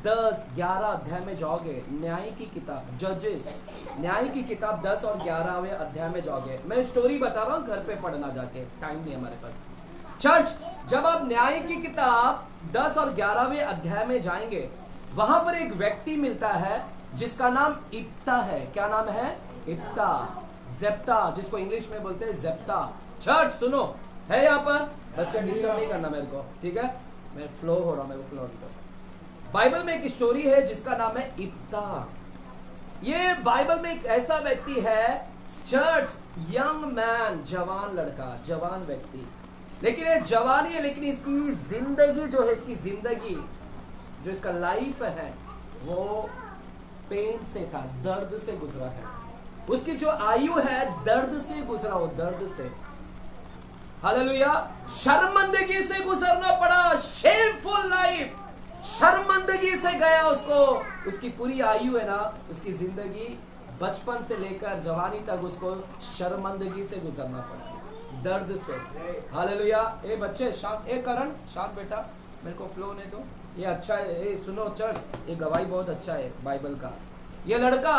10-11 अध्याय में जाओगे, न्याय की किताब जजेस, न्याय की किताब 10 और 11वें अध्याय में जाओगे। मैं स्टोरी बता रहा हूँ, घर पे पढ़ना जाके, टाइम नहीं हमारे पास। चर्च, जब आप न्याय की किताब 10 और 11वें अध्याय में जाएंगे, वहां पर एक व्यक्ति मिलता है जिसका नाम इप्ता है। क्या नाम है? इप्ता, जेप्ता, जिसको इंग्लिश में बोलते हैं जेप्ता। चर्च सुनो, है यहाँ पर, बच्चे डिस्टर्ब नहीं करना मेरे को, ठीक है? मैं फ्लो हो रहा हूँ, मेरे को फ्लो नहीं। बाइबल में एक स्टोरी है जिसका नाम है इप्ता। ये बाइबल में एक ऐसा व्यक्ति है, चर्च, यंग मैन, जवान लड़का, जवान व्यक्ति, लेकिन ये जवान ही है, लेकिन इसकी जिंदगी जो है, इसकी जिंदगी जो इसका लाइफ है, वो पेन से था, दर्द से गुजरा है। उसकी जो आयु है दर्द से गुजरा हो, दर्द से, हालेलुया, शर्मिंदगी से गुजरना पड़ा, शेमफुल लाइफ, शर्मिंदगी से गया उसको, उसकी पूरी आयु है ना, उसकी जिंदगी बचपन से लेकर जवानी तक उसको शर्मिंदगी से गुजरना पड़ा, दर्द से, हालेलुया। ए बच्चे शांत, ए करण शांत बेटा, मेरे को फ्लो होने दो, ये अच्छा है, ए सुनो चर्च, ये गवाही बहुत अच्छा है बाइबल का। ये लड़का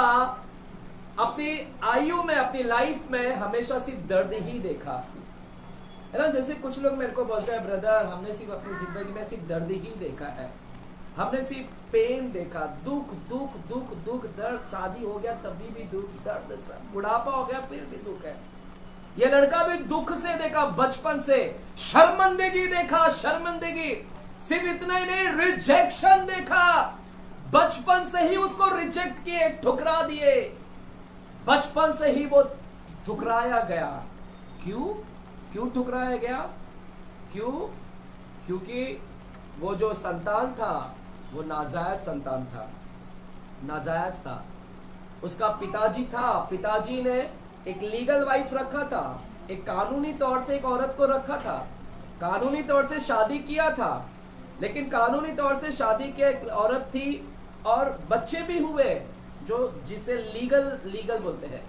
अपनी आयु में, अपनी लाइफ में हमेशा सिर्फ दर्द ही देखा है ना। जैसे कुछ लोग मेरे को बोलते हैं, ब्रदर हमने सिर्फ अपनी जिंदगी में सिर्फ दर्द ही देखा है, हमने सिर्फ पेन देखा, दुख दुख दुख दुख, दर्द, शादी हो गया तभी भी दुख, दर्द, बुढ़ापा हो गया फिर भी दुख है। ये लड़का भी दुख से देखा, बचपन से शर्मिंदगी देखा, शर्मिंदगी, सिर्फ इतना ही नहीं, रिजेक्शन देखा, बचपन से ही उसको रिजेक्ट किए, ठुकरा दिए, बचपन से ही वो ठुकराया गया। क्यों क्यों ठुकराया गया? क्यों? क्योंकि वो जो संतान था वो नाजायज संतान था, नाजायज था। उसका पिताजी था, पिताजी ने एक लीगल वाइफ रखा था, एक कानूनी तौर से एक औरत को रखा था, कानूनी तौर से शादी किया था, लेकिन कानूनी तौर से शादी की एक औरत थी और बच्चे भी हुए, जो जिसे लीगल बोलते हैं।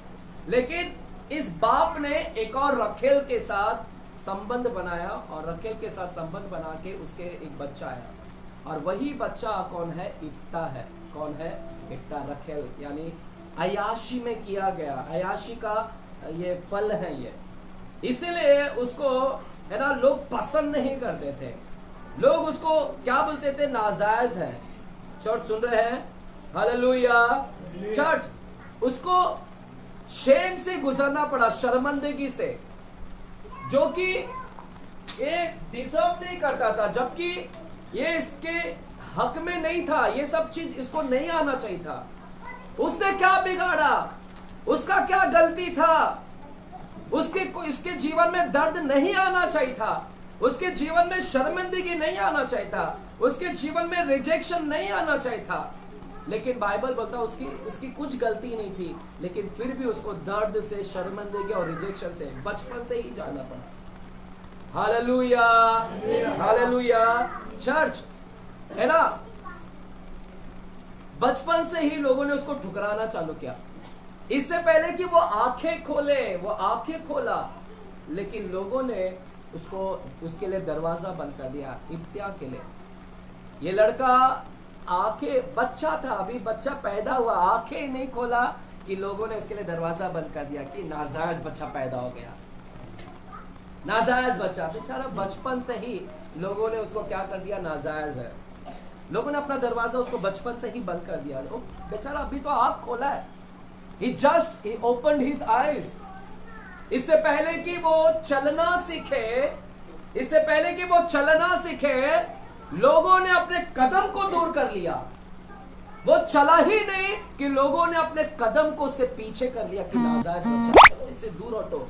लेकिन इस बाप ने एक और रखेल के साथ संबंध बनाया और रखेल के साथ संबंध बना के उसके एक बच्चा आया, और वही बच्चा कौन है? इफ्ता है। कौन है? इफ्ता, रखेल, यानी अयाशी में किया गया, अयाशी का ये फल है ये, इसलिए उसको है ना लोग पसंद नहीं करते थे, लोग उसको क्या बोलते थे? नाजायज है। चर्च सुन रहे हैं? Hallelujah church. उसको शेम से गुजरना पड़ा, शर्मिंदगी से, जो कि ये डिजर्व नहीं करता था, जबकि ये इसके हक में नहीं था, ये सब चीज इसको नहीं आना चाहिए था। उसने क्या बिगाड़ा? उसका क्या गलती था? उसके जीवन में दर्द नहीं आना चाहिए था, उसके जीवन में शर्मिंदगी नहीं आना चाहिए था, उसके जीवन में रिजेक्शन नहीं आना चाहिए था। लेकिन बाइबल बोलता उसकी कुछ गलती नहीं थी, लेकिन फिर भी उसको दर्द से, शर्मिंदगी और रिजेक्शन से बचपन से ही जाना पड़ा। हालेलुया हालेलुया चर्च, है ना। बचपन से ही लोगों ने उसको ठुकराना चालू किया। इससे पहले कि वो आंखें खोले, वो आंखें खोला, लेकिन लोगों ने उसके लिए दरवाजा बंद कर दिया, इब्तिया के लिए। ये लड़का आंखें, बच्चा था, अभी बच्चा पैदा हुआ, आंखें नहीं खोला कि लोगों ने इसके लिए दरवाजा बंद कर दिया कि नाजायज बच्चा पैदा हो गया, नाजायज बच्चा। बेचारा बचपन से ही लोगों ने उसको क्या कर दिया? नाजायज है। लोगों ने अपना दरवाजा उसको बचपन से ही बंद कर दिया। बेचारा अभी तो आंख खोला है, he opened his eyes। इससे पहले कि वो चलना सीखे, लोगों ने अपने कदम को दूर कर लिया। वो चला ही नहीं कि लोगों ने अपने कदम को उससे पीछे कर लिया कि नाजायज बच्चा, इससे दूर हटो।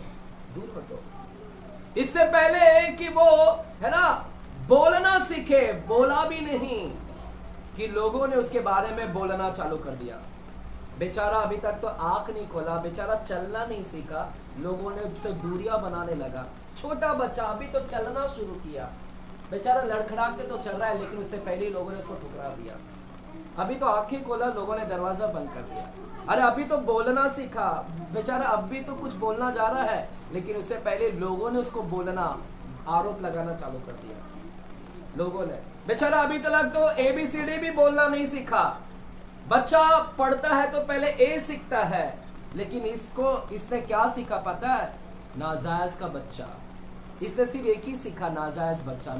इससे पहले कि वो है ना बोलना सीखे, बोला भी नहीं कि लोगों ने उसके बारे में बोलना चालू कर दिया। बेचारा अभी तक तो आंख नहीं खोला, बेचारा चलना नहीं सीखा, लोगों ने उससे दूरियां बनाने लगा। छोटा बच्चा अभी तो चलना शुरू किया, बेचारा लड़खड़ा के तो चल रहा है, लेकिन उससे पहले लोगों ने उसको ठुकरा दिया। अभी तो आंखें खोला, लोगों ने दरवाजा बंद कर दिया। अरे अभी तो बोलना सीखा, बेचारा अभी तो कुछ बोलना जा रहा है, लेकिन उससे पहले लोगों ने उसको बोलना, आरोप लगाना चालू कर दिया लोगों ने। बेचारा अभी तक तो ABCD भी बोलना नहीं सीखा। बच्चा पढ़ता है तो पहले A सीखता है, लेकिन इसने क्या सीखा पता है? नाजायज का बच्चा। इसने सिर्फ एक ही सीखा, नाजायज बच्चा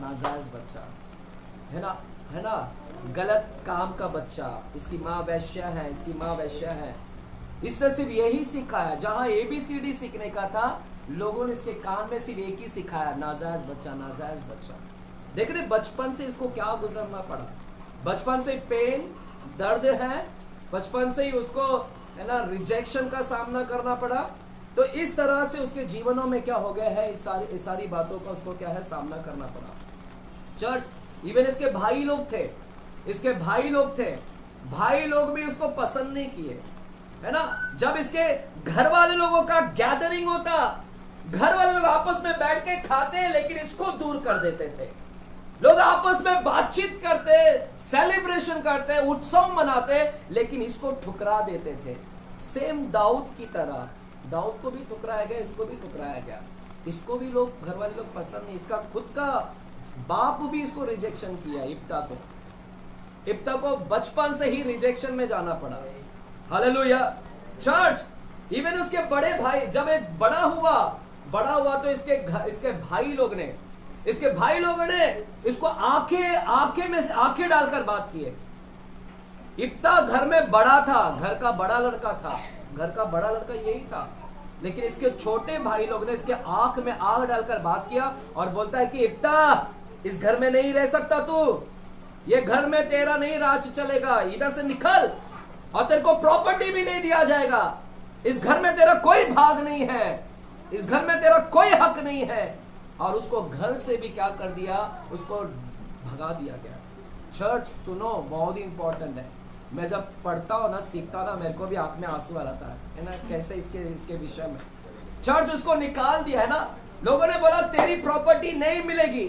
है ना, गलत काम का बच्चा। इसकी माँ वैश्या है, इसने सिर्फ यही सीखा है। जहां ABCD सीखने का था, लोगों ने इसके कान में सिर्फ एक ही सिखाया, नाजायज बच्चा। देख रहे बचपन से इसको क्या गुजरना पड़ा। बचपन से पेन, दर्द है, बचपन से ही उसको है ना रिजेक्शन का सामना करना पड़ा। तो इस तरह से उसके जीवनों में क्या हो गया है, इस सारी बातों का उसको क्या है सामना करना पड़ा। चर्च, इवन इसके भाई लोग थे, भाई लोग भी उसको पसंद नहीं किए, है ना, जब इसके घर वाले लोगों का गैदरिंग होता, घर वाले लोग आपस में बैठ के खाते, लेकिन इसको दूर कर देते थे। लोग आपस में बातचीत करते, सेलिब्रेशन करते, उत्सव मनाते, लेकिन इसको ठुकरा देते थे। सेम दाऊद की तरह, दाऊद को भी ठुकराया गया, इसको भी ठुकराया गया। इसको भी लोग, घर वाले लोग पसंद नहीं, इसका खुद का बाप भी इसको रिजेक्शन किया। इब्ता को बचपन से ही रिजेक्शन में जाना पड़ा। Hallelujah church. इवन उसके बड़े भाई, जब एक बड़ा हुआ तो इसके भाई लोगों ने इसको आंखें में से आंखें डालकर बात किए। इब्ता घर में बड़ा था, घर का बड़ा लड़का यही था, लेकिन इसके छोटे भाई लोग ने इसके आंख में आग डालकर बात किया और बोलता है कि इब्ता, इस घर में नहीं रह सकता तू, ये घर में तेरा नहीं राज चलेगा, इधर से निकल, और तेरे को प्रॉपर्टी भी नहीं दिया जाएगा, इस घर में तेरा कोई भाग नहीं है, इस घर में तेरा कोई हक नहीं है। और उसको घर से भी क्या कर दिया, उसको भगा दिया गया। चर्च सुनो, बहुत ही इंपॉर्टेंट है। मैं जब पढ़ता हूं ना, सीखता ना, मेरे को भी आंख में आंसू आ जाता है ना, कैसे इसके विषय में। चर्च उसको निकाल दिया है ना, लोगों ने बोला तेरी प्रॉपर्टी नहीं मिलेगी,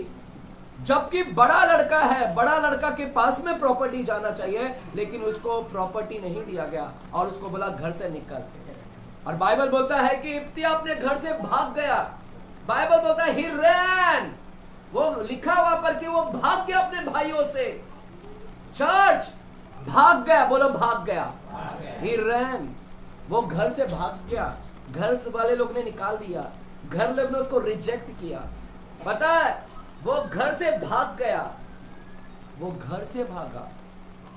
जबकि बड़ा लड़का के पास में प्रॉपर्टी जाना चाहिए, लेकिन उसको प्रॉपर्टी नहीं दिया गया और उसको बोला घर से निकल। और बाइबल बोलता है कि इब्तिया अपने घर से भाग गया। बाइबल बोलता है ही रैन, वो लिखा हुआ पर कि वो भाग गया अपने भाइयों से। चर्च भाग गया, बोलो भाग गया। ही रैन, वो घर से भाग गया, घर वाले लोग ने निकाल दिया, घर लोग ने उसको रिजेक्ट किया। पता है, वो घर से भाग गया, वो घर से भागा।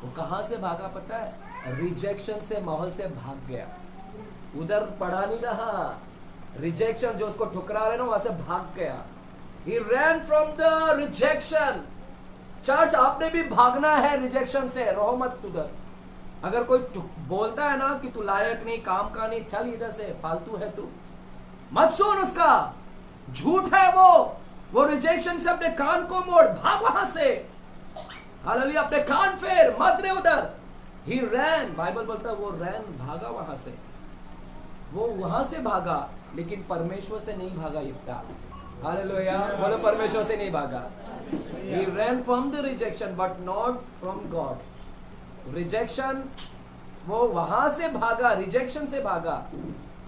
वो कहां से भागा पता है? रिजेक्शन से, माहौल से भाग गया। उधर पड़ा नहीं रहा, रिजेक्शन जो उसको ठुकरा रहे ना, वहां से भाग गया। He ran from the rejection। Church आपने भी भागना है रिजेक्शन से, रहो मत उधर। अगर कोई बोलता है ना कि तू लायक नहीं, काम का नहीं, चल इधर से, फालतू है तू, मत सुन उसका, झूठ है वो रिजेक्शन से अपने कान को मोड़, भाग वहां से। हालेलुया, अपने कान फेर, मत रहे उधर। He ran, बाइबल बोलता है वो रैन, भागा वहां से। वो वहां से भागा, लेकिन परमेश्वर से नहीं भागा इब्ता। हालेलुया, बोलो परमेश्वर से नहीं भागा। He ran from the rejection but not from God। Rejection, वो वहां से भागा, रिजेक्शन से भागा,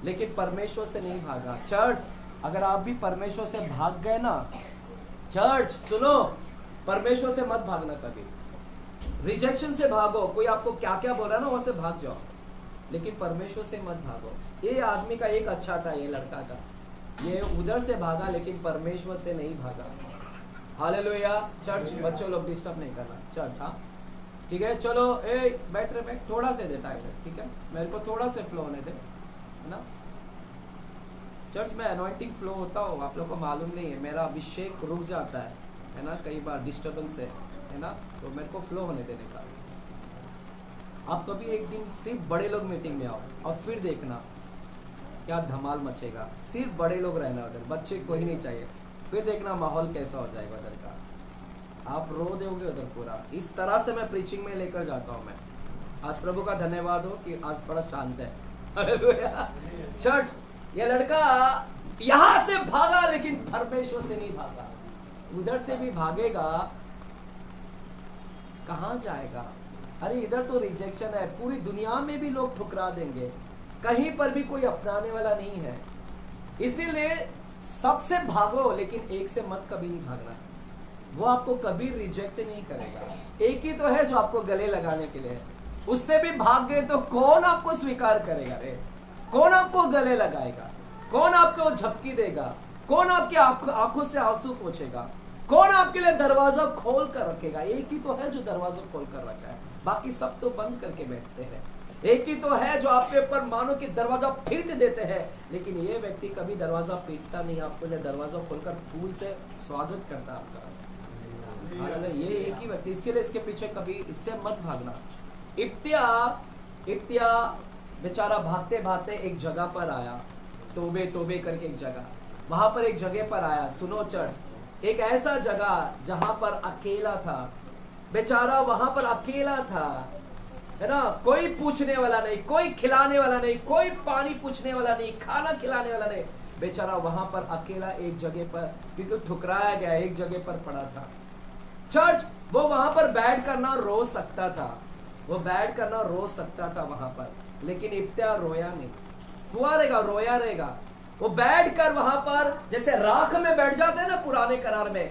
लेकिन परमेश्वर से नहीं भागा। चर्च, अगर आप भी परमेश्वर से भाग गए ना, चर्च सुनो, परमेश्वर से मत भागना कभी, रिजेक्शन से भागो। कोई आपको क्या क्या बोल रहा है ना, वहां से भाग जाओ, लेकिन परमेश्वर से मत भागो। ये आदमी का एक अच्छा था, ये लड़का का, ये उधर से भागा लेकिन परमेश्वर से नहीं भागा। हालेलुया चर्च, बच्चों लोग डिस्टर्ब नहीं करना। चर्च हाँ ठीक है, चलो बैठ रहे, थोड़ा से देता है, ठीक है, मेरे को थोड़ा से फ्लो होने दे, है ना। चर्च में अनॉइंटिंग फ्लो होता हो, आप लोग को मालूम नहीं है, मेरा अभिषेक रुक जाता है ना, कई बार डिस्टर्बेंस है ना, तो मेरे को फ्लो होने देने का। आप कभी एक दिन सिर्फ बड़े लोग मीटिंग में आओ और फिर देखना क्या धमाल मचेगा। सिर्फ बड़े लोग रहना उधर, बच्चे कोई नहीं चाहिए, फिर देखना माहौल कैसा हो जाएगा उधर का, आप रो दोगे उधर पूरा। इस तरह से मैं प्रीचिंग में लेकर जाता हूँ मैं। आज प्रभु का धन्यवाद हो कि आज थोड़ा शांत है। चर्च, ये लड़का यहां से भागा लेकिन परमेश्वर से नहीं भागा। उधर से भी भागेगा, कहां जाएगा? अरे इधर तो रिजेक्शन है, पूरी दुनिया में भी लोग ठुकरा देंगे, कहीं पर भी कोई अपनाने वाला नहीं है। इसीलिए सबसे भागो, लेकिन एक से मत कभी नहीं भागना, वो आपको कभी रिजेक्ट नहीं करेगा। एक ही तो है जो आपको गले लगाने के लिए है, उससे भी भाग गए तो कौन आपको स्वीकार करेगा रे? कौन आपको गले लगाएगा? कौन आपको झपकी देगा? कौन आपकी आंखों से आंसू पोंछेगा? कौन आपके लिए दरवाजा खोल कर रखेगा? एक ही तो है जो दरवाजा खोल कर रखा है, बाकी सब तो बंद करके बैठते हैं। एक ही तो है जो आपके ऊपर मानो कि दरवाजा पीट देते हैं, लेकिन ये व्यक्ति कभी दरवाजा पीटता नहीं, आपके लिए दरवाजा खोलकर फूल से स्वागत करता आपका। ये एक ही व्यक्ति, इसीलिए इसके पीछे कभी इससे मत भागना। इब्तिया बेचारा भागते भागते एक जगह पर आया, तोबे तोबे करके एक जगह, वहां पर एक जगह पर आया। सुनो चर्च, एक ऐसा जगह जहां पर अकेला था, बेचारा वहां पर अकेला था। है ना, कोई पूछने वाला नहीं, कोई खिलाने वाला नहीं, कोई पानी पूछने वाला नहीं, खाना खिलाने वाला नहीं। बेचारा वहां पर अकेला एक जगह पर, क्योंकि ठुकराया गया, एक जगह पर पड़ा था। चर्च, वो वहां पर बैठ कर ना रो सकता था, वो बैठ कर ना रो सकता था वहां पर, लेकिन इफ्तियार रोया नहीं। हुआ रहेगा, रोया रहेगा। वो बैठ कर वहां पर जैसे राख में बैठ जाते हैं ना, पुराने करार में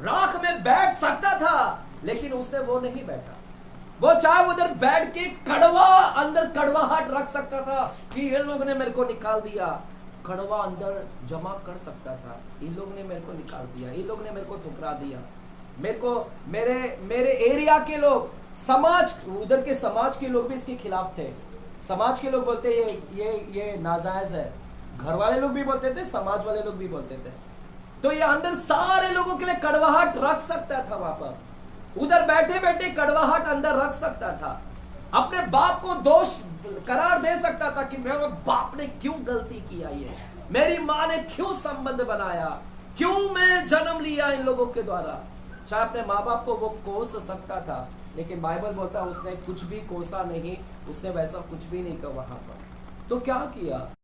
राख में बैठ सकता था, लेकिन उसने वो नहीं बैठा। वो चाहे उधर बैठ के कड़वा, अंदर कड़वाहट रख सकता था कि ये लोग ने मेरे को निकाल दिया, कड़वा अंदर जमा कर सकता था, इन लोग ने मेरे को निकाल दिया, इन लोग ने मेरे को ठुकरा दिया, मेरे को मेरे एरिया के लोग, समाज, उधर के समाज के लोग भी इसके खिलाफ थे। समाज के लोग बोलते ये नाजायज है, घर वाले लोग भी बोलते थे, समाज वाले लोग भी बोलते थे। तो ये अंदर सारे लोगों के लिए कड़वाहट रख सकता था, वहां पर उधर बैठे बैठे कड़वाहट अंदर रख सकता था, अपने बाप को दोष करार दे सकता था कि मेरे बाप ने क्यों गलती किया, ये मेरी माँ ने क्यों संबंध बनाया, क्यों मैं जन्म लिया इन लोगों के द्वारा। चाहे अपने माँ बाप को वो कोस सकता था, लेकिन बाइबल बोलता है उसने कुछ भी कोसा नहीं, उसने वैसा कुछ भी नहीं किया वहां पर। तो क्या किया?